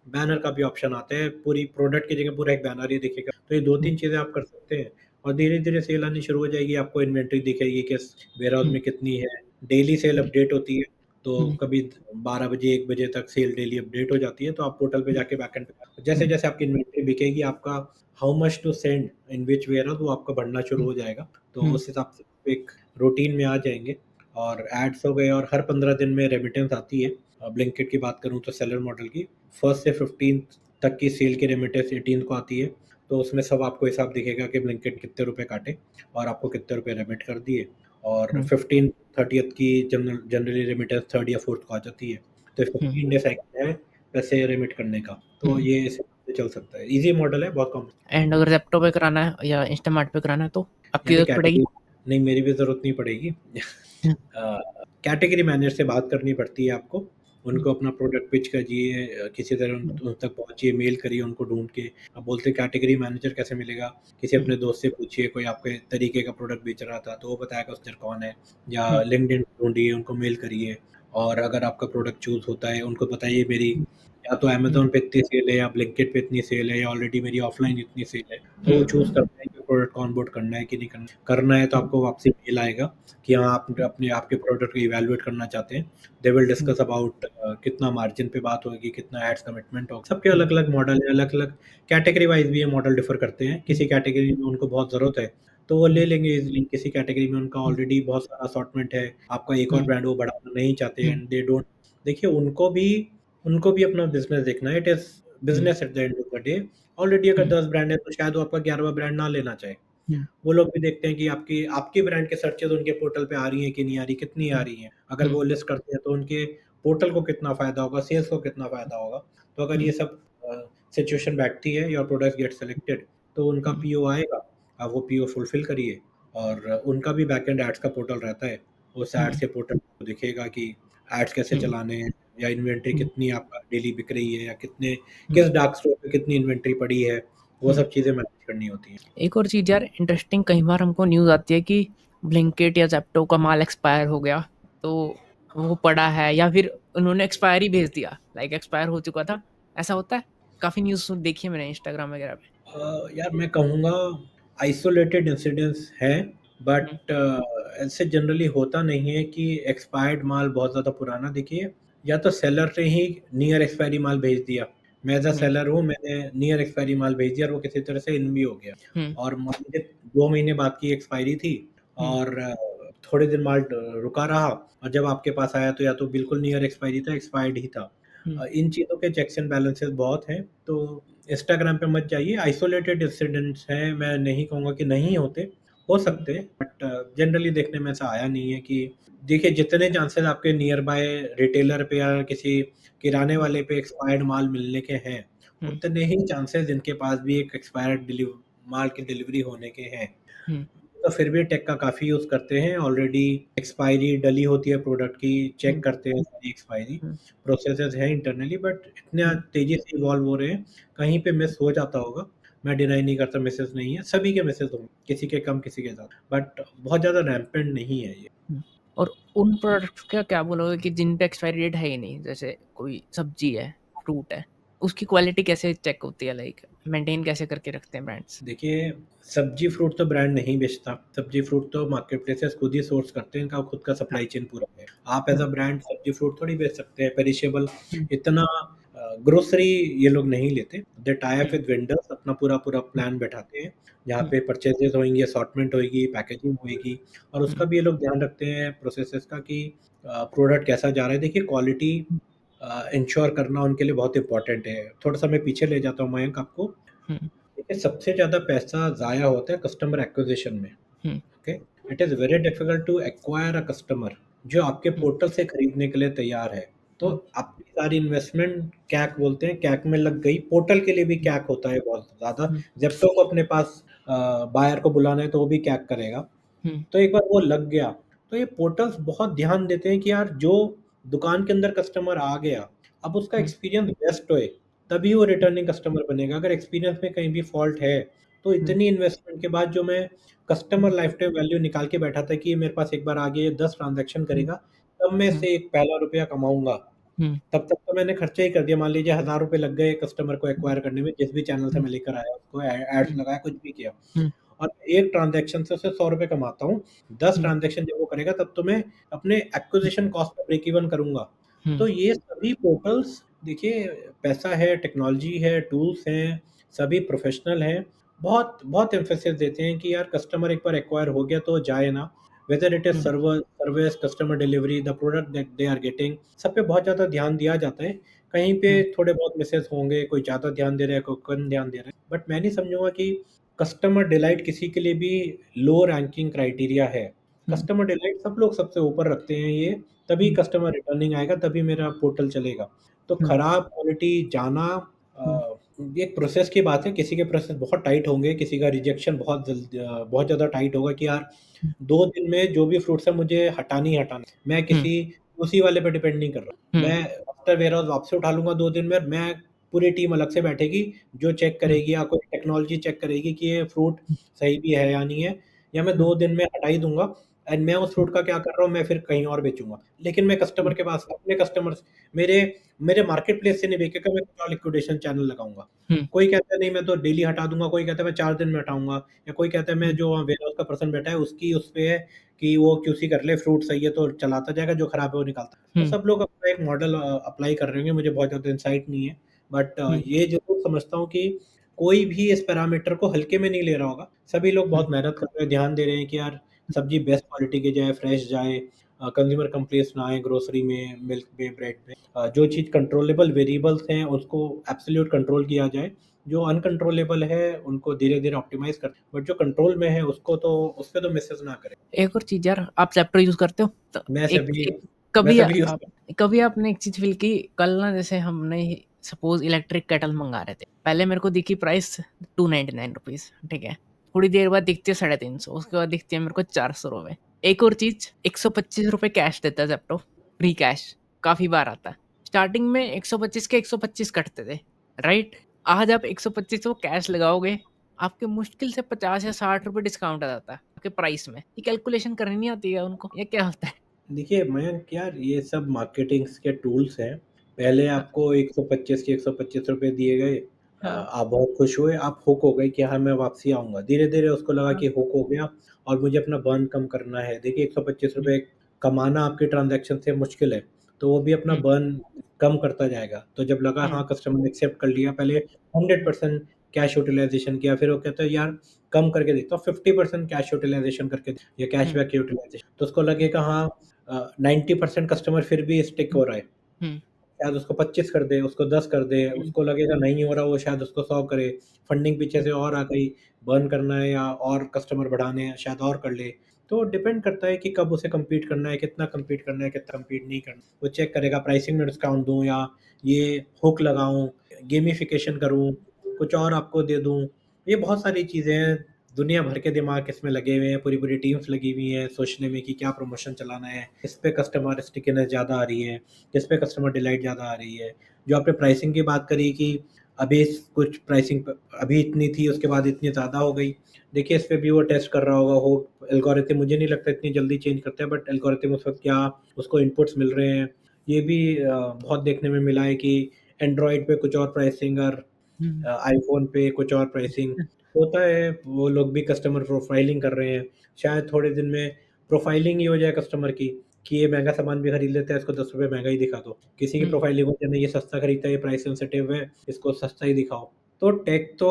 बैनर का भी ऑप्शन आता है, पूरी प्रोडक्ट की जगह पूरा एक बैनर ही दिखेगा। तो ये हुँ, 2-3 चीज़ें आप कर सकते हैं और धीरे-धीरे सेल आनी शुरू हो जाएगी, आपको इन्वेंटरी दिखेगी कि इस वेयरहाउस हुँ, में कितनी है, डेली सेल हुँ, अपडेट होती है। तो हुँ, कभी 12 बजे 1 बजे तक सेल डेली अपडेट हो जाती है, तो आप पोर्टल पे हुँ, जाके बैकएंड पे हुँ, जैसे-जैसे आपकी इन्वेंटरी बिकेगी, आपका how much to send in which warehouse वो आपका बढ़ना शुरू हुँ, हो जाएगा। तो हुँ, उस हिसाब से आप एक रूटीन में आ जाएँगे और एड्स हो गए और हर 15 दिन में रेमिटेंस आती है। ब्लिंकिट की बात करूँ तो सेलर मॉडल की 1st से 15th तक की सेल की रेमिटेंस 18th को आती है। तो उसमें सब आपको हिसाब दिखेगा कि ब्लिंकिट कितने रुपए काटे और आपको कितने रुपए रेमिट कर दिए। और हुँ, 15 30th की जनरली रेमिटेंस 3rd या 4th को आ जाती है। तो 15 डे साइकिल है पैसे रेमिट करने का। तो हुँ। ये इस हिसाब से चल सकता है। ईज़ी मॉडल है, बहुत कम। एंड अगर ज़ेप्टो पे कराना है या इंस्टामार्ट पे कराना है तो आपकी यानी ज़रूरत पड़ेगी? कैटेगरी नहीं, मेरी भी ज़रूरत नहीं पड़ेगी। हुँ, कैटेगरी मैनेजर से बात करनी पड़ती है आपको। हुँ, उनको अपना प्रोडक्ट पिच करिए, किसी तरह हुँ, उन तक पहुँचिए, मेल करिए उनको ढूँढ के। अब बोलते हैं कैटेगरी मैनेजर कैसे मिलेगा? किसी हुँ, अपने दोस्त से पूछिए, कोई आपके तरीके का प्रोडक्ट बेच रहा था, तो वो बताएगा उस जर कौन है। या हुँ, लिंक्डइन ढूँढिए, उनको मेल करिए और अगर आपका प्रोडक्ट चूज़ होता है, उनको बताइए मेरी हुँ, या तो हुँ, अमेज़न पे इतनी सेल है या ब्लिंकिट पे इतनी सेल है या ऑलरेडी मेरी ऑफ़लाइन इतनी सेल है। तो वो हुँ, चूज़ करते हैं कि प्रोडक्ट को ऑनबोर्ड करना है कि नहीं करना। करना है तो हुँ, आपको वापसी मेल आएगा कि हाँ, आप हुँ, अपने आपके प्रोडक्ट को इवैल्यूएट करना चाहते हैं। They will hmm, discuss about कितना मार्जिन पे बात होगी, कितना एड्स कमिटमेंट होगा। सबके हुँ, अलग-अलग मॉडल है, अलग-अलग कैटेगरी वाइज़ भी ये मॉडल डिफ़र करते हैं। किसी कैटेगरी में उनको बहुत ज़रूरत है, तो वो ले हुँ, लेंगे ईज़िली। किसी कैटेगरी में उनका हुँ, ऑलरेडी बहुत सारा असॉर्टमेंट है, आपका एक और हुँ, ब्रांड वो बढ़ाना नहीं चाहते हुँ, एंड दे डोंट। देखिए उनको भी अपना बिज़नेस देखना है। It is hmm, business at the end of the day. Already अगर हुँ, 10 ब्रांड है तो शायद वो आपका 11वाँ ब्रांड ना लेना चाहे। हुँ, वो लोग भी देखते हैं कि आपकी आपकी ब्रांड के सर्चेज़ उनके पोर्टल पे आ रही हैं कि नहीं आ रही, कितनी आ हुँ, रही हैं। अगर हुँ, वो लिस्ट करते हैं तो उनके पोर्टल को कितना फ़ायदा होगा, सेल्स को कितना फ़ायदा होगा। तो अगर हुँ, ये सब सिचुएशन बैठती है, योर प्रोडक्ट्स गेट सेलेक्टेड, तो उनका हुँ, पीओ आएगा, आप वो पीओ फुलफ़िल करिए और उनका भी बैकएंड एड्स का पोर्टल रहता है। उस एड्स हुँ, के पोर्टल को दिखेगा कि एड्स कैसे हुँ, चलाने हैं, या इन्वेंट्री हुँ, कितनी आपका डेली बिक रही है, या कितने हुँ, किस डार्क स्टोर पे कितनी इन्वेंट्री पड़ी है, वो हुँ। सब चीज़ें मैनेज करनी होती हैं। एक और चीज़ यार इंटरेस्टिंग, कई बार हमको न्यूज़ आती है कि ब्लिंकिट या ज़ेप्टो का माल एक्सपायर हो गया, तो वो पड़ा है या फिर उन्होंने एक्सपायरी भेज दिया, लाइक एक्सपायर हो चुका था, ऐसा होता है? काफ़ी न्यूज़ देखी है मैंने इंस्टाग्राम वगैरह पे। यार मैं कहूँगा आइसोलेटेड इंसिडेंट्स हैं, हुँ, बट ऐसे जनरली होता नहीं है कि एक्सपायर्ड माल बहुत ज़्यादा पुराना। देखिए, या तो सेलर ने ही नियर एक्सपायरी माल भेज दिया। मैं एज़ अ हुँ, सेलर हूँ, मैंने नियर एक्सपायरी माल भेज दिया और वो किसी तरह से इन भी हो गया, हुँ, और मान लीजिए 2 महीने बाद की एक्सपायरी थी, हुँ, और थोड़े दिन माल रुका रहा, और जब आपके पास आया तो या तो बिल्कुल नियर एक्सपायरी था, एक्सपायर्ड ही था। हुँ, इन चीज़ों के चेक्स एंड बैलेंसेस बहुत हैं, तो इंस्टाग्राम पे मत जाइए। आइसोलेटेड इंसिडेंट्स हैं, मैं नहीं कहूँगा कि नहीं होते, हो हुँ, सकते हैं, बट जनरली देखने में ऐसा आया नहीं है कि देखिए, जितने चांसेस आपके नियर बाय रिटेलर पे या किसी किराने हुँ, वाले पे एक्सपायर्ड माल मिलने के हैं, हुँ, उतने ही चांसेस इनके पास भी एक एक्सपायर्ड माल की डिलीवरी होने के हैं। हुँ, तो फिर भी टेक का काफ़ी यूज़ करते हैं। ऑलरेडी एक्सपायरी डली होती है प्रोडक्ट की, चेक हुँ, करते हैं सारी एक्सपायरी। हुँ, प्रोसेसेस हैं इंटरनली, बट इतना हुँ, तेज़ी से इवॉल्व हो रहे हैं, कहीं पे मिस हो जाता होगा। मैं डिनाई नहीं करता मिसेस नहीं है, सभी के मिसेस होंगे, किसी के कम किसी के ज़्यादा, बट बहुत ज़्यादा रैम्पेंट नहीं है ये। हुँ। और उन प्रोडक्ट्स का क्या बोलोगे कि जिन पे एक्सपायरी डेट है ही नहीं, जैसे कोई सब्ज़ी है, फ्रूट है, उसकी क्वालिटी कैसे चेक होती है, लाइक मेंटेन कैसे करके रखते हैं ब्रांड्स? देखिए, सब्ज़ी फ्रूट तो ब्रांड नहीं बेचता। सब्ज़ी फ्रूट तो मार्केट प्लेसेस खुद ही सोर्स करते हैं, इनका खुद का सप्लाई चेन पूरा है। आप एज़ हुँ, अ ब्रांड सब्ज़ी फ्रूट थोड़ी बेच सकते हैं, पेरिशेबल। हुँ, इतना ग्रोसरी ये लोग नहीं लेते। They tie up um, with vendors, अपना पूरा-पूरा हुँ, प्लान बैठाते हैं, जहाँ हुँ, पे परचेज़ेज़ होंगी, असॉर्टमेंट होएगी, पैकेजिंग होएगी, और हुँ, उसका भी ये लोग ध्यान रखते हैं प्रोसेसेस का कि प्रोडक्ट कैसा जा रहा है। देखिए, क्वालिटी हुँ, इंश्योर करना उनके लिए बहुत इम्पोर्टेंट है। थोड़ा-सा मैं पीछे ले जाता हूँ मयंक आपको। हुँ, देखिए, सबसे ज़्यादा पैसा ज़ाया होता है कस्टमर एक्विज़िशन में, um, okay? It is very difficult to acquire a customer जो आपके हुँ, पोर्टल से खरीदने के लिए तैयार है। तो हुँ, आपकी सारी इन्वेस्टमेंट कैक बोलते हैं, कैक में लग गई। पोर्टल के लिए भी हुँ, कैक होता है बहुत ज़्यादा। हुँ, ज़ेप्टो को अपने पास बायर को बुलाना है तो वो भी कैक करेगा। हुँ, तो एक बार वो लग गया, तो ये पोर्टल्स बहुत ध्यान देते हैं कि यार जो दुकान के अंदर कस्टमर आ गया, अब उसका हुँ, एक्सपीरियंस बेस्ट होए, तभी वो रिटर्निंग कस्टमर बनेगा। अगर एक्सपीरियंस में कहीं भी फॉल्ट है, तो हुँ, इतनी इन्वेस्टमेंट के बाद जो मैं कस्टमर लाइफ़टाइम वैल्यू निकाल के बैठा था कि ये मेरे पास एक बार आ गया, ये 10 ट्रांज़ैक्शन हुँ, करेगा, तब मैं हुँ, इससे एक पहला रुपया कमाऊँगा। हुँ, तब तक तो मैंने खर्चा ही कर दिया। मान लीजिए ₹1000 लग गए कस्टमर को हुँ, एक्वायर करने में, जिस भी चैनल से हुँ, मैं लेकर आया उसको, एड्स हुँ, लगाया, कुछ भी किया। हुँ, और एक ट्रांज़ैक्शन से उसे ₹100 कमाता हूँ। 10 हुँ, ट्रांज़ैक्शन जब वो करेगा तब तो मैं अपने एक्विज़िशन कॉस्ट पे ब्रेक इवन करूँगा। हुँ, तो ये सभी पोर्टल्स देखिए, पैसा है, टेक्नोलॉजी है, टूल्स हैं, सभी प्रोफ़ेशनल हैं। बहुत बहुत एम्फेसिस देते हैं कि यार कस्टमर एक बार एक्वायर हो गया तो जाए ना। Whether it is um, service, customer delivery, the product that they are getting, सब पे बहुत ज़्यादा ध्यान दिया जाता है। कहीं पे हुँ, थोड़े बहुत मिसेस होंगे, कोई ज़्यादा ध्यान दे रहा है, कोई कम ध्यान दे रहा है। बट मैं नहीं समझूँगा कि कस्टमर डिलाइट किसी के लिए भी लो रैंकिंग क्राइटेरिया है। हुँ, कस्टमर डिलाइट सब लोग सबसे ऊपर रखते हैं ये, तभी हुँ, कस्टमर रिटर्निंग आएगा, तभी मेरा पोर्टल चलेगा। तो हुँ, खराब क्वालिटी जाना हुँ, ये एक प्रोसेस की बात है, किसी के प्रोसेस बहुत टाइट होंगे, किसी का रिजेक्शन बहुत ज़्यादा टाइट होगा कि यार 2 दिन में जो भी फ्रूट्स है मुझे हटाना ही हटाना है। मैं हुँ, किसी उसी वाले पे डिपेंड नहीं कर रहा। हुँ, मैं आफ्टर वेयरहाउस वापस उठा लूँगा 2 दिन में, मैं पूरी टीम अलग से बैठेगी, जो चेक हुँ, करेगी या कोई टेक्नोलॉजी चेक करेगी कि ये फ्रूट सही भी है या नहीं है, या मैं हुँ, 2 दिन में हटा ही दूँगा। एंड मैं उस फ्रूट का क्या कर रहा हूँ, मैं फिर कहीं और बेचूँगा। लेकिन मैं कस्टमर हुँ, के पास अपने कस्टमर्स मेरे मेरे मार्केट प्लेस से नहीं बेचेगा, मैं कुछ और लिक्विडेशन चैनल लगाऊँगा। हुँ, कोई कहता है नहीं मैं तो डेली हटा दूँगा, कोई कहता है मैं 4 दिन में हटाऊँगा, या कोई कहता है मैं हुँ, जो वहाँ वेयरहाउस का पर्सन बैठा है उसकी उस पे है कि वो क्यूसी कर ले, फ्रूट सही है तो चलाता जाएगा, जो खराब है वो निकालता। तो हुँ, सब लोग अपना एक मॉडल अप्लाई कर रहे होंगे, मुझे बहुत ज़्यादा इंसाइट नहीं है। बट हुँ, ये ज़रूर समझता हूँ कि कोई भी इस पैरामीटर को हल्के में नहीं ले रहा होगा। सभी लोग हुँ, बहुत मेहनत कर रहे हैं, ध्यान दे रहे हैं कि यार सब्ज़ी बेस्ट क्वालिटी की जाए, फ्रेश जाए, कंज़्यूमर कंप्लेंट्स ना आए ग्रोसरी में, मिल्क में, ब्रेड में। जो चीज़ कंट्रोलेबल वेरिएबल्स हैं उसको एब्सोल्यूट कंट्रोल किया जाए। जो अनकंट्रोलेबल है उनको धीरे-धीरे ऑप्टिमाइज़ कर, बट जो कंट्रोल में है उसको तो उसपे तो मिसेस ना करें। एक और चीज़ यार, आप ज़ेप्टो यूज़ करते हो? तो मैं एक सभी एक मैं कभी सभी यूज़ करता कभी आपने एक चीज़ फ़ील की, कल ना जैसे हमने सपोज़ इलेक्ट्रिक केटल मँगा रहे थे। पहले मेरे को दिखी प्राइस ₹299, ठीक है? थोड़ी देर बाद दिखती है 350, उसके बाद दिखती है मेरे को 400 रुपए। एक और चीज़, 125 रुपए कैश देता है ज़ेप्टो, फ्री कैश, काफ़ी बार आता है। स्टार्टिंग में 125 के 125 कटते थे, राइट? आज आप 125 वो कैश लगाओगे, आपके मुश्किल से 50 या 60 रुपए डिस्काउंट आ जाता है आपके प्राइस में। ये कैलकुलेशन करनी नहीं आती है उनको, ये क्या होता है? देखिए मयंक यार, ये सब मार्केटिंग्स के टूल्स हैं। पहले हाँ, आपको 125 के 125 रुपए दिए गए, हाँ, आप बहुत खुश हुए, आप हुक हो गए कि हाँ मैं वापसी आऊंगा। धीरे धीरे उसको लगा हाँ, कि हुक हो गया और मुझे अपना बर्न कम करना है। देखिए 125 हुँ, रुपए कमाना आपके ट्रांजैक्शन से मुश्किल है, तो वो भी अपना हुँ, बर्न कम करता जाएगा। तो जब लगा हुँ, हाँ कस्टमर ने एक्सेप्ट कर लिया, पहले 100% कैश यूटिलाइजेशन किया, फिर वो कहता है यार कम करके देखता हूँ, 50% कैश यूटिलाइजेशन करके या हुँ, कैशबैक यूटिलाइजेशन, तो उसको लगेगा हाँ 90% कस्टमर फिर भी स्टिक हो हुँ, रहा है। हुँ, शायद उसको 25 कर दे, उसको 10 कर दे, हुँ, उसको लगेगा नहीं हो रहा, वो शायद उसको 100 करे, फंडिंग पीछे हुँ, से और आ गई, बर्न करना है या और कस्टमर बढ़ाने हैं, शायद और कर ले। तो डिपेंड करता है कि कब उसे कम्पीट करना है, कितना कम्पीट करना है, कितना कम्पीट नहीं करना। वो चेक करेगा प्राइसिंग में डिस्काउंट दूँ या ये हुक लगाऊँ, गेमिफिकेशन करूँ, कुछ और आपको दे दूँ। ये बहुत सारी चीज़ें हैं, दुनिया भर के दिमाग इसमें लगे हुए हैं, पूरी-पूरी टीम्स लगी हुई हैं सोचने में कि क्या प्रमोशन चलाना है, किस पे कस्टमर स्टिकीनेस ज़्यादा आ रही है, किस पे कस्टमर डिलाइट ज़्यादा आ रही है। जो आपने प्राइसिंग की बात करी कि अभी कुछ प्राइसिंग अभी इतनी थी, उसके बाद इतनी ज़्यादा हो गई। देखिए इस पे भी वो टेस्ट कर रहा होगा, हो एल्गोरिथम मुझे नहीं लगता इतनी जल्दी चेंज करते हैं, बट एल्गोरिथम उस वक्त क्या उसको इनपुट्स मिल रहे हैं, ये भी बहुत देखने में मिला है कि एंड्रॉयड पे कुछ और प्राइसिंग और हुँ, आईफ़ोन पे कुछ और प्राइसिंग होता है। वो लोग भी कस्टमर प्रोफाइलिंग कर रहे हैं। शायद थोड़े दिन में प्रोफाइलिंग ही हो जाए कस्टमर की, कि ये महँगा सामान भी खरीद लेता है, इसको ₹10 महँगा ही दिखा दो। किसी की हुँ, प्रोफाइलिंग हो जाए, नहीं ये सस्ता खरीदता है, ये प्राइस सेंसिटिव है, इसको सस्ता ही दिखाओ। तो टेक तो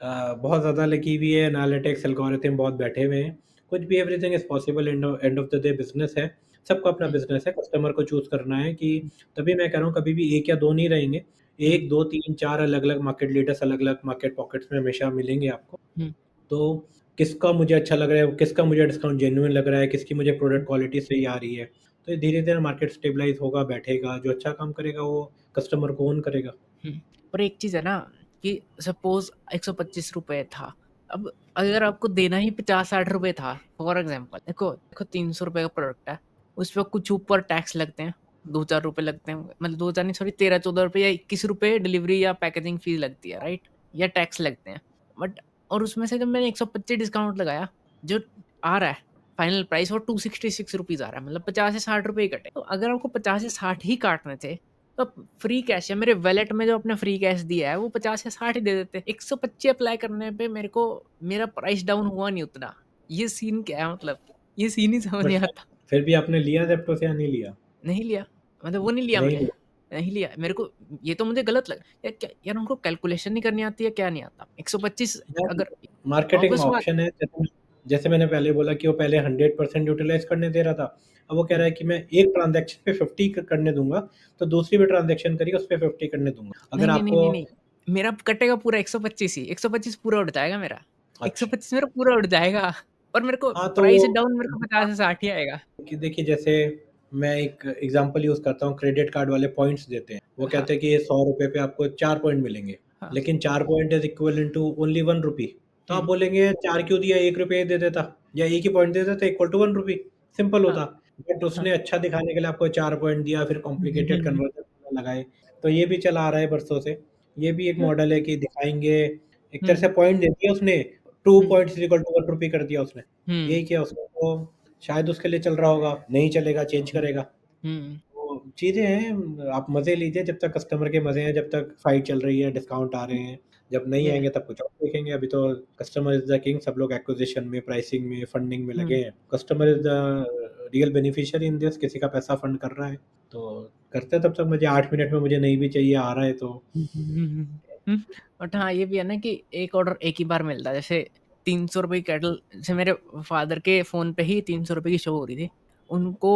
बहुत ज़्यादा लगी हुई है, एनालिटिक्स, एल्गोरिथम बहुत बैठे हुए हैं। कुछ भी everything is possible, end of the day business है। सबका अपना हुँ, बिज़नेस है, कस्टमर को चूज़ करना है कि तभी मैं कह रहा हूँ कभी भी 1 या 2 नहीं रहेंगे। हुँ, 1, 2, 3, 4 अलग-अलग मार्केट लीडर्स अलग-अलग मार्केट पॉकेट्स में हमेशा मिलेंगे आपको। हुँ, तो किसका मुझे अच्छा लग रहा है, किसका मुझे डिस्काउंट जेन्युइन लग रहा है, किसकी मुझे प्रोडक्ट हुँ, क्वालिटी सही आ रही है। तो ये धीरे-धीरे मार्केट स्टेबलाइज़ होगा, बैठेगा, जो अच्छा काम करेगा वो कस्टमर को ओन करेगा। हुँ। और एक चीज़ है ना कि सपोज़ ₹125 था, अब अगर आपको देना ही 50-60 रुपए था, फॉर एग्ज़ाम्पल देखो देखो ₹300 का प्रोडक्ट है, उसपे कुछ ऊपर टैक्स लगते हैं, 2-4 रुपए लगते हैं, मतलब 2-4 नहीं सॉरी 13-14 रुपए या 21 रुपए डिलीवरी या पैकेजिंग फ़ीस लगती है, राइट? या टैक्स लगते हैं। बट और उसमें से जब मैंने 125 डिस्काउंट लगाया, जो आ रहा है फाइनल प्राइस वो 266 रुपीज़ आ रहा है, मतलब 50 से 60 रुपए ही कटे। तो अगर आपको 50 से 60 ही काटने थे तो फ्री कैश है, मेरे वॉलेट में जो आपने फ्री कैश दिया है वो 50 या 60 ही दे देते। 125 अप्लाई करने पे मेरे को मेरा प्राइस डाउन हुआ नहीं उतना। ये सीन क्या है मतलब? ये सीन ही समझ बट नहीं फिर आता। फिर भी आपने लिया ज़ेप्टो से या नहीं लिया? नहीं लिया, मतलब वो नहीं लिया नहीं मैंने, लिया। नहीं लिया। मेरे को ये तो मुझे गलत लगा। यार क्या यार उनको कैलकुलेशन नहीं करनी आती है, क्या नहीं आता? 125 यार अगर मार्केटिंग ऑब्वियस बात ऑप्शन है, जैसे जैसे मैंने पहले बोला कि वो पहले 100% यूटिलाइज़ करने दे रहा था। अब वो कह हुँ, रहा है कि मैं एक ट्रांज़ैक्शन पे 50 करने दूँगा, तो दूसरी भी ट्रांज़ैक्शन करिए उस पे 50 करने दूँगा। नहीं, अगर नहीं, नहीं, आपको नहीं, नहीं। मेरा कटेगा पूरा 125 ही, 125 पूरा उड़ जाएगा मेरा। अच्छा, 125 मेरा पूरा उड़ जाएगा और मेरे को हाँ, तो प्राइस डाउन मेरे को 50 से 60 ही आएगा। कि देखिए जैसे मैं एक एग्ज़ाम्पल यूज़ करता हूँ, क्रेडिट कार्ड वाले पॉइंट्स देते हैं। वो हाँ, कहते हैं कि ये ₹100 पे आपको 4 पॉइंट मिलेंगे, हाँ। लेकिन 4 point is equivalent to only ₹1। तो आप हुँ, बोलेंगे 4 क्यों दिया, ₹1 ही दे देता या 1 ही पॉइंट दे देता इक्वल टू ₹1, सिंपल हाँ, होता। बट हाँ। उसने अच्छा दिखाने के लिए आपको 4 पॉइंट दिया, फिर हुँ, हुँ, हुँ, कॉम्प्लिकेटेड हुँ। कन्वर्जन लगाए। तो ये भी चला आ रहा है बरसों से। ये भी एक मॉडल है कि दिखाएँगे, एक तरह हुँ, से पॉइंट दे दिया उसने, 2 हुँ, पॉइंट्स इज़ इक्वल टू ₹1 कर दिया उसने। हुँ, यही किया उसने, तो शायद उसके लिए चल रहा होगा, नहीं चलेगा चेंज हुँ, करेगा। हुँ, तो चीज़ें हैं, आप मज़े लीजिए जब तक कस्टमर के मज़े हैं, जब तक फाइट चल रही है, डिस्काउंट आ रहे हैं। जब नहीं ये आएँगे तब कुछ और देखेंगे। अभी तो कस्टमर इज़ द किंग, सब लोग एक्विजिशन में, प्राइसिंग में, फंडिंग में हुँ, लगे हैं। Customer is the real beneficiary in this, किसी का पैसा फंड कर रहा है। तो करते हैं तब तक, मुझे 8 मिनट में मुझे नहीं भी चाहिए, आ रहा है तो हुँ, हुँ, हुँ, हुँ, हुँ। बट हाँ, ये भी है ना कि एक ऑर्डर एक ही बार मिलता है। जैसे ₹300 की केटल जैसे मेरे फादर के फ़ोन पे ही ₹300 की शो हो रही थी। उनको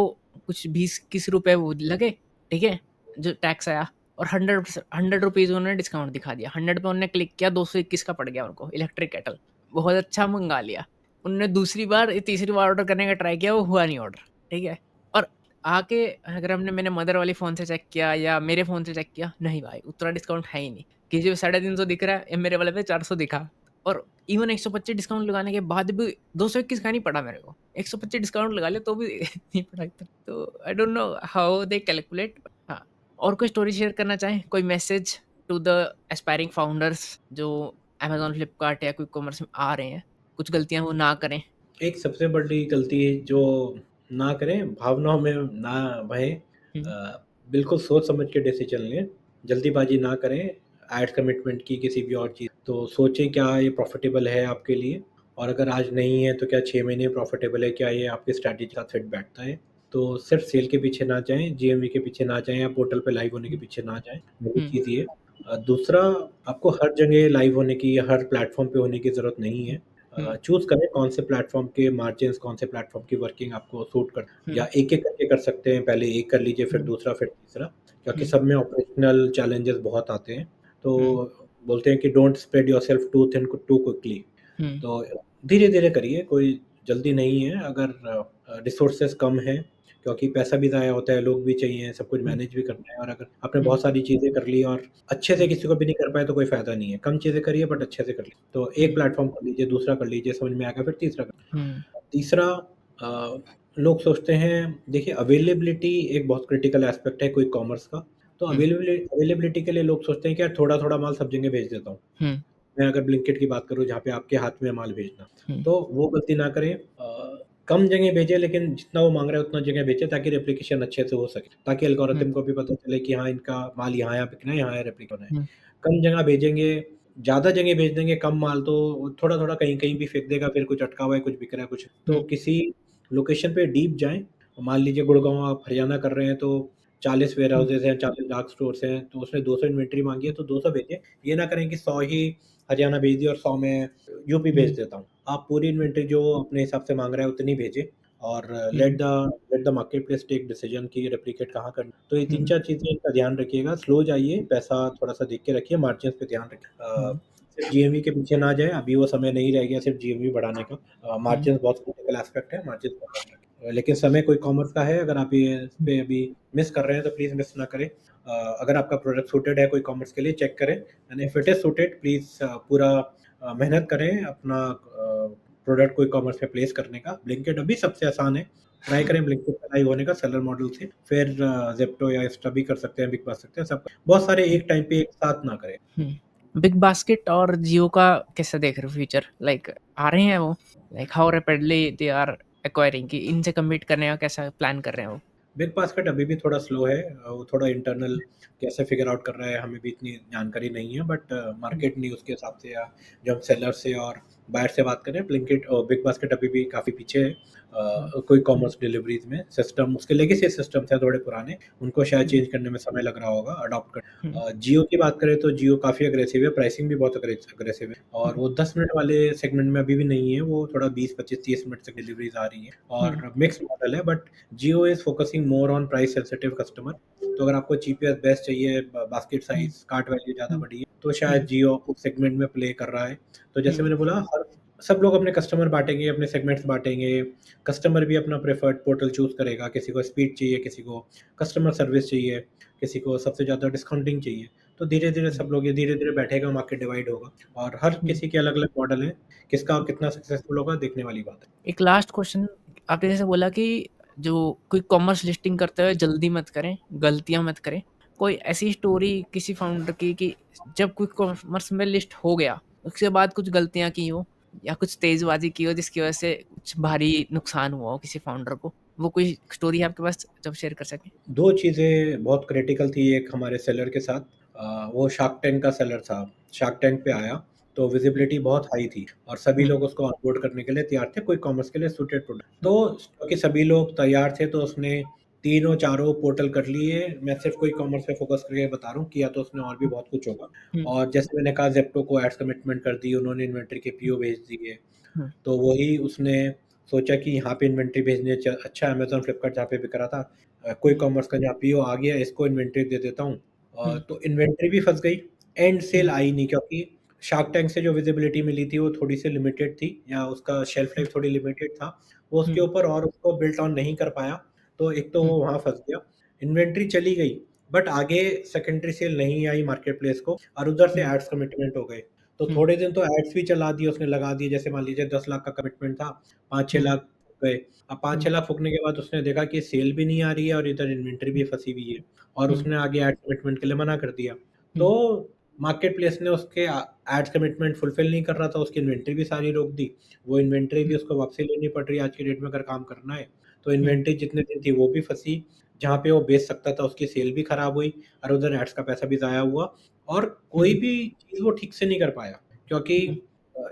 कुछ 20-21 रुपए वो लगे, ठीक है? जो टैक्स आया और 100 रुपीज़ उन्होंने डिस्काउंट दिखा दिया। 100 पे उन्होंने क्लिक किया, 221 का पड़ गया उनको इलेक्ट्रिक केटल। बहुत अच्छा मँगा लिया। उन्होंने दूसरी बार तीसरी बार ऑर्डर करने का ट्राई किया, वो हुआ नहीं ऑर्डर, ठीक है? और आके अगर हमने मैंने मदर वाले फ़ोन से चेक किया या मेरे फ़ोन से चेक किया, नहीं भाई उतना डिस्काउंट है ही नहीं। किसी पे 350 दिख रहा है, मेरे वाले पे 400 दिखा। और इवन 125 डिस्काउंट लगाने के बाद भी 221 का नहीं पड़ा मेरे को। 125 डिस्काउंट लगा लिया तो भी नहीं पड़ा इतना। तो I don't know how they calculate. हाँ, और कोई स्टोरी शेयर करना चाहें? कोई message to the aspiring founders जो अमेज़न, फ्लिपकार्ट या क्विक कॉमर्स में आ रहे हैं, कुछ गलतियाँ वो ना करें? एक सबसे बड़ी गलती जो ना करें, भावनाओं में ना बहें, हुँ, बिल्कुल सोच समझ के डिसीजन लें, जल्दीबाजी ना करें, ऐड कमिटमेंट की किसी भी और चीज़ तो सोचें क्या ये प्रॉफिटेबल है आपके लिए, और अगर आज नहीं है तो क्या 6 महीने प्रॉफिटेबल है, क्या ये आपकी स्ट्रैटेजी के साथ फिट बैठता है। तो सिर्फ सेल के पीछे ना जाएँ, जीएमवी के पीछे ना जाएँ या पोर्टल पे लाइव होने के हुँ, पीछे ना जाएँ, पहली हुँ, चीज़ ये। दूसरा, आपको हर जगह लाइव होने की या हर प्लेटफ़ॉर्म पे होने की ज़रूरत नहीं है। हुँ, चूज़ करें कौन से प्लेटफ़ॉर्म के मार्जिन्स, कौन से प्लेटफ़ॉर्म की वर्किंग आपको सूट कर, हुँ, या एक-एक करके कर सकते हैं, पहले एक कर लीजिए, फिर हुँ, दूसरा, फिर तीसरा, क्योंकि हुँ, सब में ऑपरेशनल चैलेंजेस बहुत आते हैं। तो हुँ, बोलते हैं कि don't spread yourself too thin too quickly. Um, तो धीरे-धीरे करिए, कोई जल्दी नहीं है। अगर रिसोर्सेज़ कम हैं, क्योंकि पैसा भी ज़ाया होता है, लोग भी चाहिए, सब कुछ हुँ, मैनेज भी करना है, और अगर आपने हुँ, बहुत सारी चीज़ें कर ली और अच्छे से हुँ, किसी को भी नहीं कर पाए तो कोई फ़ायदा नहीं है। कम चीज़ें करिए बट अच्छे से कर लीजिए। तो एक हुँ, प्लेटफ़ॉर्म कर लीजिए, दूसरा कर लीजिए, समझ में आएगा फिर तीसरा कर। हुँ, तीसरा, अ, लोग सोचते हैं, देखिए अवेलेबिलिटी एक बहुत क्रिटिकल एस्पेक्ट है क्विक कॉमर्स का। तो हुँ, अवेलेबिलिटी के लिए लोग सोचते हैं कि यार थोड़ा-थोड़ा माल सब जगह भेज देता हूँ। हुँ, मैं अगर ब्लिंकिट की बात करूँ जहाँ पे आपके हाथ में है माल भेजना, हुँ, तो वो गलती ना करें। कम जगह भेजें लेकिन जितना वो माँग रहा है उतना जगह भेजें ताकि रेप्लिकेशन अच्छे से हो सके। ताकि हुँ, एल्गोरिथम को भी पता चले कि हाँ, इनका माल यहाँ-यहाँ बिकना है, यहाँ रेप्लिक होना है। हुँ, कम जगह भेजेंगे, ज़्यादा जगह भेज देंगे कम माल तो थोड़ा-थोड़ा कहीं-कहीं भी फेंक देगा, फिर कुछ अटका हुआ है, कुछ बिक रहा है कुछ। तो हुँ, किसी लोकेशन पे डीप जाएँ, मान लीजिए गुड़गाँव आप हरियाणा कर रहे हैं तो 40 हुँ, वेयरहाउसेज़ हैं, 40 डार्क स्टोर्स हैं, तो उसने 200 इन्वेंटरी माँगी है तो 200 भेजिए। ये ना करें कि 100 ही हरियाणा भेज दिया और 100 मैं यूपी भेज हुँ, देता हूँ। आप पूरी इन्वेंटरी जो अपने हिसाब से माँग रहा है उतनी भेजें, और um, let the marketplace take decision कि रेप्लिकेट कहाँ करना। तो ये हुँ, 3-4 चीज़ें का ध्यान रखिएगा, स्लो जाइए, पैसा थोड़ा-सा देख के रखिए, मार्जिन्स पे ध्यान रखिए। हुँ, सिर्फ जीएमवी के पीछे ना जाएँ, अभी वो समय नहीं रह गया सिर्फ जीएमवी बढ़ाने का। हुँ, मार्जिन्स बहुत क्रिटिकल एस्पेक्ट है, मार्जिन्स पे ध्यान रखें। लेकिन समय कोई कॉमर्स का है, अगर आप ये इस हुँ, पे अभी मिस कर रहे हैं तो प्लीज़ मिस ना करें। अगर आपका प्रोडक्ट सूटेड है कोई कॉमर्स के लिए चेक करें, and if it is suited please पूरा मेहनत करें अपना प्रोडक्ट कोई कॉमर्स पे प्लेस करने का। ब्लिंकिट अभी सबसे आसान है, ट्राई करें ब्लिंकिट पे लाइव होने का सेलर मॉडल से, फिर ज़ेप्टो या इंस्टा भी कर सकते हैं, बिग बास्केट सकते हैं, सब बहुत सारे एक टाइम पे एक साथ ना करें। हुँ। बिग बास्केट और जियो का कैसा देख रहे हो फ्यूचर? लाइक आ रहे हैं वो? Like how rapidly they are acquiring कि इनसे कम्पीट करने का कैसा प्लान कर रहे हैं वो? बिग बास्केट अभी भी थोड़ा स्लो है, वो थोड़ा इंटरनल कैसे फिगर आउट कर रहा है हमें भी इतनी जानकारी नहीं है, बट हुँ, मार्केट न्यूज़ के हिसाब से या जब हम सेलर से और बायर से बात करें, ब्लिंकिट और बिग बास्केट अभी भी काफ़ी पीछे है। हुँ, कोई कॉमर्स डिलीवरीज में सिस्टम उसके लेगेसी सिस्टम्स हैं थोड़े पुराने, उनको शायद हुँ, चेंज करने में समय लग रहा होगा अडॉप्ट कर। हुँ, जियो की बात करें तो जियो काफ़ी अग्रेसिव है, प्राइसिंग भी बहुत अग्रेसिव है, और हुँ, वो 10 मिनट वाले सेगमेंट में अभी भी नहीं है, वो थोड़ा 20-25-30 मिनट तक डिलीवरीज आ रही है, हुँ, और मिक्स्ड मॉडल है, but Jio is focusing more on price sensitive customer. तो अगर आपको चीपेस्ट बेस्ट चाहिए, बास्केट हुँ, साइज़, कार्ट वैल्यू ज़्यादा हुँ, बड़ी है, तो शायद हुँ, जियो उस सेगमेंट में प्ले कर रहा है। तो जैसे हुँ, मैंने बोला, हर सब लोग अपने कस्टमर बाँटेंगे, अपने सेगमेंट्स बाँटेंगे, कस्टमर भी अपना प्रेफर्ड पोर्टल चूज़ करेगा, किसी को स्पीड चाहिए, किसी को कस्टमर सर्विस चाहिए, किसी को सबसे ज़्यादा डिस्काउंटिंग चाहिए। तो धीरे-धीरे हुँ, सब लोग ये धीरे-धीरे बैठेगा, मार्केट डिवाइड होगा, और हर हुँ। किसी के अलग-अलग मॉडल हैं, किसका कितना सक्सेसफुल होगा देखने वाली बात है। एक लास्ट क्वेश्चन, आपने जैसे बोला कि जो क्विक कॉमर्स लिस्टिंग करते हुए जल्दी मत करें, गलतियाँ मत करें। कोई ऐसी स्टोरी किसी फाउंडर की कि जब क्विक कॉमर्स में लिस्ट हो गया, उसके बाद कुछ गलतियाँ की हो या कुछ तेज़बाज़ी की हो जिसकी वज़ह से कुछ भारी नुकसान हुआ हो किसी फाउंडर को? वो कोई स्टोरी है आपके पास जब शेयर कर सकें? 2 चीज़ें बहुत क्रिटिकल थी एक हमारे सेलर के साथ। वो शार्क टैंक का सेलर था। शार्क टैंक पे आया, तो हुँ, विज़िबिलिटी बहुत हाई थी और सभी हुँ, लोग उसको ऑनबोर्ड करने के लिए तैयार थे, क्विक कॉमर्स के लिए सूटेड प्रोडक्ट। हुँ, तो क्योंकि सभी लोग तैयार थे तो उसने तीनों चारों पोर्टल कर लिए। मैं सिर्फ़ क्विक कॉमर्स पे फ़ोकस करके बता रहा हूँ, किया तो उसने और भी हुँ, बहुत कुछ होगा। हुँ, और जैसे मैंने कहा, ज़ेप्टो को एड्स कमिटमेंट कर दी, उन्होंने इन्वेंटरी के हुँ, पीओ भेज दिए। हुँ, तो वही उसने सोचा कि यहाँ पे इन्वेंटरी भेजने च अच्छा, अमेज़न, फ्लिपकार्ट जहाँ पे बिक रहा था, क्विक हुँ, कॉमर्स का जहाँ पीओ आ गया, इसको इन्वेंटरी दे देता हूँ। हुँ, तो इन्वेंटरी भी फँस गई, एंड सेल हुँ, आई नहीं, क्योंकि शार्क टैंक से जो विज़िबिलिटी मिली थी वो थोड़ी-सी लिमिटेड थी, या उसका शेल्फ हुँ, लाइफ़ थोड़ी लिमिटेड था। वो उसके हुँ, ऊपर और उसको बिल्ट ऑन नहीं कर पाया, तो एक तो हुँ, वो वहाँ फँस गया। इन्वेंटरी चली गई, बट आगे सेकेंडरी सेल नहीं आई मार्केटप्लेस को, और उधर से हुँ, एड्स कमिटमेंट हो गए। तो हुँ, थोड़े दिन तो एड्स भी चला दिए उसने, लगा दिए, जैसे मान लीजिए 10 लाख का कमिटमेंट था, 5-6 हुँ, लाख गए। अब हुँ, 5-6 लाख फूकने के बाद उसने देखा कि सेल भी नहीं आ रही है और इधर इन्वेंटरी भी हुँ, फँसी हुई है, और हुँ, उसने आगे एड कमिटमेंट के लिए मना कर दिया। हुँ, तो मार्केट प्लेस ने उसके एड्स कमिटमेंट फुलफिल नहीं कर रहा था, उसकी इन्वेंटरी भी सारी रोक दी। वो इन्वेंटरी भी हुँ, उसको वापसी लेनी पड़ रही है आज की डेट में अगर काम करना है। तो हुँ, इन्वेंटरी जितने दिन थी वो भी फँसी, जहाँ पे वो बेच सकता था उसकी सेल भी खराब हुई, और उधर एड्स का पैसा भी ज़ाया हुआ, और कोई हुँ, भी चीज़ वो ठीक से नहीं कर पाया। क्योंकि हुँ,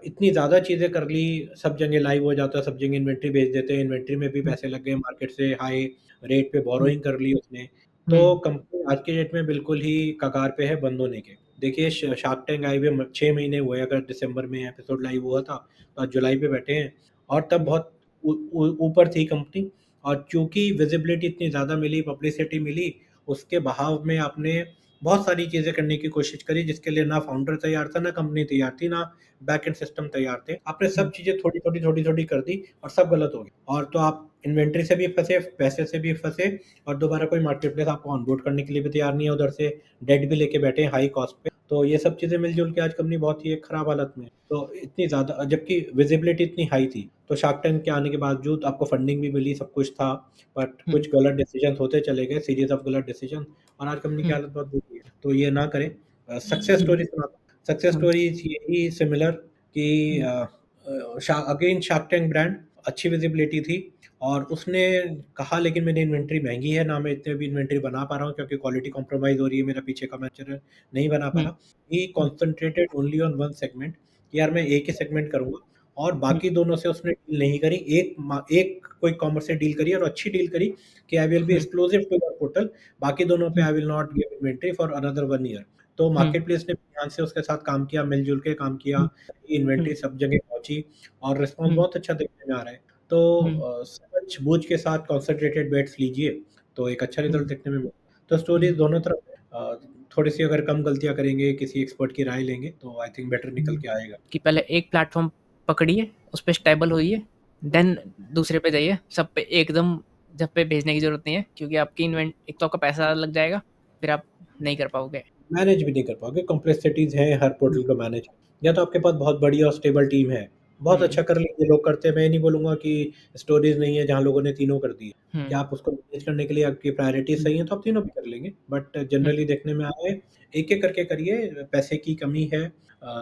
इतनी ज़्यादा चीज़ें कर ली, सब जगह लाइव हो जाता है, सब जगह इन्वेंटरी भेज देते हैं, इन्वेंटरी में भी हुँ, पैसे लग गए, मार्केट से हाई रेट पे हुँ, बोरोइंग कर ली उसने। तो हुँ, कंपनी आज की डेट में बिल्कुल ही कगार पे है बंद होने के। देखिए शार्क टैंक आए हुए 6 महीने हुए, अगर दिसंबर में एपिसोड लाइव हुआ था, तो आज जुलाई पे बैठे हैं, और तब हुँ, बहुत ऊ ऊ ऊपर थी कंपनी, और चूँकि विज़िबिलिटी इतनी ज़्यादा मिली, पब्लिसिटी मिली, उसके बहाव में आपने बहुत सारी चीज़ें करने की कोशिश करी, जिसके लिए ना फाउंडर तैयार था, ना कंपनी तैयार थी, ना बैकएंड सिस्टम तैयार थे। आपने हुँ, सब चीज़ें थोड़ी-थोड़ी, थोड़ी-थोड़ी कर दी, और सब गलत हो गया, और तो आप इन्वेंटरी से भी फँसे, पैसे से भी फँसे, और दोबारा कोई मार्केट प्लेस आपको ऑनबोर्ड करने के लिए भी तैयार नहीं है, उधर से डेट भी लेके बैठे हैं हाई कॉस्ट पे। तो ये सब चीज़ें मिल-जुल के आज कंपनी बहुत ही एक खराब हालत में है। तो इतनी ज़्यादा, जबकि विज़िबिलिटी इतनी हाई थी, तो शार्क टैंक के आने के बावजूद आपको फंडिंग भी मिली, सब कुछ था, बट हुँ, कुछ गलत डिसीज़न्स होते चले गए, सीरीज़ ऑफ गलत डिसीज़न, और आज कंपनी की हुँ, हालत बहुत बुरी है। तो ये ना करें। सक्सेस हुँ, स्टोरी सुनाता हूँ। सक्सेस हुँ, स्टोरीज़ यही सिमिलर कि हुँ, अगेन शार्क टैंक ब्रांड, अच्छी विज़िबिलिटी थी, और उसने कहा लेकिन मेरी इन्वेंटरी महँगी है, ना मैं इतने भी इन्वेंटरी बना पा रहा हूँ क्योंकि क्वालिटी कॉम्प्रोमाइज़ हो रही है, मेरा पीछे का मैन्युफैक्चरर नहीं बना पा हुँ, रहा। ही हुँ, concentrated only on one segment, कि यार मैं एक ही सेगमेंट करूँगा, और हुँ, बाकी दोनों से उसने डील नहीं करी। एक कोई कॉमर्स से डील करी, और अच्छी डील करी, कि I will be um, exclusive to your portal, बाकी दोनों पे um, I will not give inventory for another 1 year. तो हुँ, मार्केट प्लेस ने ध्यान से उसके साथ काम किया, मिल-जुल के काम किया, हुँ, इन्वेंटरी हुँ, सब जगह पहुँची, और रिस्पॉन्स हुँ, बहुत अच्छा देखने में आ रहा है। तो हुँ, समझ-बूझ के साथ कॉन्सन्ट्रेटेड बेट्स लीजिए, तो एक अच्छा रिज़ल्ट हुँ, देखने में मिलेगा। तो स्टोरीज़ हुँ, दोनों तरफ है। थोड़ी-सी अगर कम गलतियाँ करेंगे, किसी एक्सपर्ट की राय लेंगे, तो आई थिंक बेटर निकल हुँ, के आएगा। कि पहले एक प्लेटफ़ॉर्म पकड़िए, उस पे स्टेबल होइए, देन दूसरे पे जाइए, सब पे एकदम सब पे भेजने की ज़रूरत नहीं है क्योंकि आपकी इन्वेंट एक तो आपका पैसा लग जाएगा, फिर आप नहीं कर पाओगे। मैनेज भी नहीं कर पाओगे, कॉम्प्लेक्सिटीज़ हैं हर हुँ, पोर्टल को मैनेज। या तो आपके पास बहुत बड़ी और स्टेबल टीम है, बहुत अच्छा हुँ, कर लीजिए, लोग करते हैं, मैं ये नहीं बोलूँगा कि स्टोरीज़ नहीं है जहाँ लोगों ने तीनों कर दिए। हुँ, क्या आप उसको मैनेज करने के लिए आपकी प्रायोरिटी हुँ, सही है, तो आप तीनों भी कर लेंगे। बट हुँ, जनरली देखने में आया है, एक-एक करके करिए, पैसे की कमी है,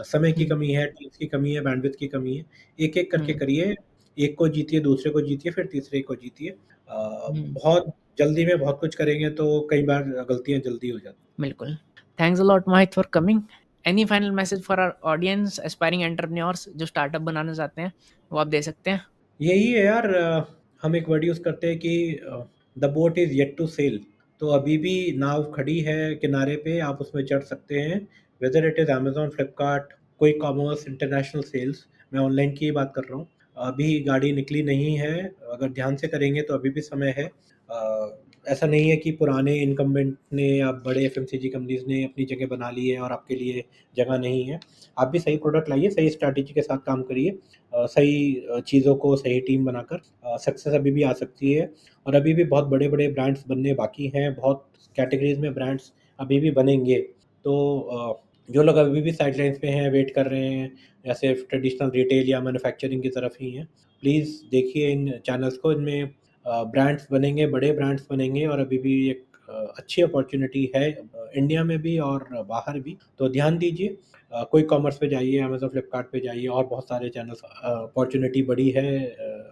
समय की हुँ, कमी है, टीम्स की कमी है, बैंडविड्थ की कमी है, एक-एक करके हुँ, करिए, एक को जीतिए, दूसरे को जीतिए, फिर तीसरे को जीतिए। हुँ, बहुत जल्दी में बहुत कुछ करेंगे तो कई बार गलतियाँ जल्दी हो जाती हैं। बिल्कुल। Thanks a lot Mohit for coming. Any final message for our audience aspiring entrepreneurs जो स्टार्टअप बनाना चाहते हैं, वो आप दे सकते हैं? यही है यार, हम एक वर्ड यूज़ करते हैं कि the boat is yet to sail. तो अभी भी नाव खड़ी है किनारे पे, आप उसमें चढ़ सकते हैं। Whether it is Amazon, Flipkart, quick commerce, international sales, मैं ऑनलाइन की ही बात कर रहा हूँ। अभी गाड़ी निकली नहीं है, अगर ध्यान से करेंगे तो अभी भी समय है। ऐसा नहीं है कि पुराने इनकम्बेंट ने या बड़े एफएमसीजी कंपनीज़ ने अपनी जगह बना ली है और आपके लिए जगह नहीं है। आप भी सही प्रोडक्ट लाइए, सही स्ट्रैटेजी के साथ काम करिए, सही चीज़ों को सही टीम बनाकर सक्सेस अभी भी आ सकती है, और अभी भी बहुत बड़े-बड़े ब्रांड्स बनने बाकी हैं, बहुत कैटेगरीज़ में ब्रांड्स अभी भी बनेंगे। तो जो लोग अभी भी साइडलाइन्स पे हैं, वेट कर रहे हैं, या सिर्फ़ ट्रेडिशनल रिटेल या मैन्युफैक्चरिंग की तरफ ही हैं, प्लीज़ देखिए इन चैनल्स को, इनमें ब्रांड्स बनेंगे, बड़े ब्रांड्स बनेंगे, और अभी भी एक अच्छी अपॉर्च्युनिटी है, इंडिया में भी और बाहर भी। तो ध्यान दीजिए, क्विक कॉमर्स पे जाइए, अमेज़न, फ्लिपकार्ट पे जाइए, और बहुत सारे चैनल्स, अपॉर्च्युनिटी बड़ी है,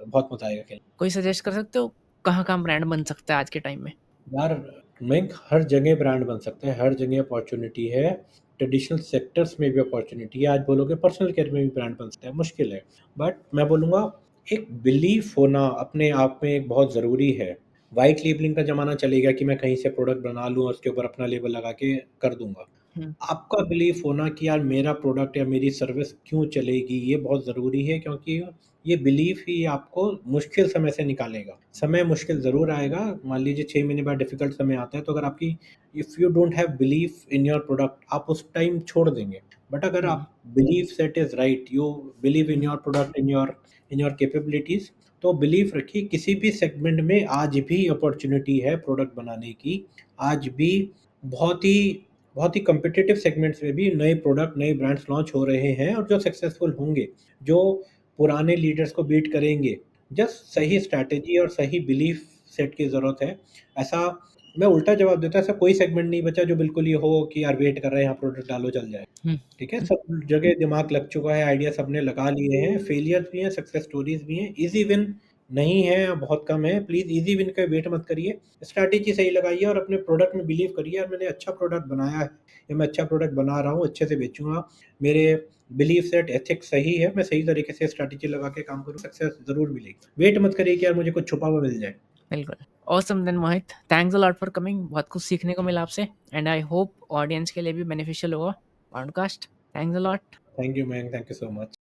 बहुत मज़ा आएगा खेलने कोई सजेस्ट कर सकते हो कहाँ-कहाँ ब्रांड बन सकता है आज के टाइम में? में। यार, मैं हर जगह ब्रांड बन सकते हैं, हर जगह अपॉर्च्युनिटी है, ट्रेडिशनल सेक्टर्स में भी अपॉर्च्युनिटी है। आज बोलोगे पर्सनल केयर में भी ब्रांड बन सकता है, मुश्किल है। बट मैं बोलूँगा, एक बिलीफ होना अपने आप में एक बहुत ज़रूरी है। व्हाइट लेबलिंग का ज़माना चलेगा कि मैं कहीं से प्रोडक्ट बना लूँ और उसके ऊपर अपना लेबल लगा के कर दूँगा। हुँ, आपका बिलीफ होना कि यार मेरा प्रोडक्ट या मेरी सर्विस क्यों चलेगी, ये बहुत ज़रूरी है, क्योंकि ये बिलीफ ही आपको मुश्किल समय से निकालेगा। समय मुश्किल ज़रूर आएगा, मान लीजिए 6 महीने बाद डिफ़िकल्ट समय आता है, तो अगर आपकी, if you don't have belief in your product, आप उस टाइम छोड़ देंगे। बट अगर हुँ, आप belief set is right, you believe in hmm, your product, in your capabilities, तो बिलीफ रखिए, किसी भी सेगमेंट में आज भी अपॉर्च्युनिटी है प्रोडक्ट बनाने की। आज भी बहुत ही बहुत ही कॉम्पिटिटिव सेगमेंट्स में भी नए प्रोडक्ट, नए ब्रांड्स लॉन्च हो रहे हैं और जो सक्सेसफुल होंगे, जो पुराने लीडर्स को बीट करेंगे। जस्ट सही स्ट्रैटेजी और सही बिलीफ सेट की ज़रूरत है। ऐसा मैं उल्टा जवाब देता हूँ, ऐसा कोई सेगमेंट नहीं बचा जो बिल्कुल ये हो कि यार वेट कर रहे हैं, यहाँ प्रोडक्ट डालो चल जाए। हुँ, ठीक है? हुँ, सब जगह दिमाग लग चुका है, आइडिया सबने लगा लिए हैं, फेलियर्स भी हैं, सक्सेस स्टोरीज़ भी हैं, ईज़ी विन नहीं है, बहुत कम है। प्लीज़ ईज़ी विन का वेट मत करिए, स्ट्रैटेजी सही लगाइए और अपने प्रोडक्ट में बिलीव करिए, यार मैंने अच्छा प्रोडक्ट बनाया है या मैं अच्छा प्रोडक्ट बना रहा हूँ, अच्छे से बेचूँगा। मेरे बिलीफ सेट, एथिक्स सही है, मैं सही तरीके से स्ट्रैटेजी लगा के काम करूँ, सक्सेस ज़रूर मिलेगी। वेट मत करिए कि यार मुझे कुछ छुपा हुआ मिल जाए। बिल्कुल। Awesome then Mohit, thanks a lot for coming, बहुत कुछ सीखने को मिला आपसे एंड आई होप ऑडियंस के लिए भी बेनिफिशियल होगा podcast. Thanks a lot. Thank you man, thank you so much.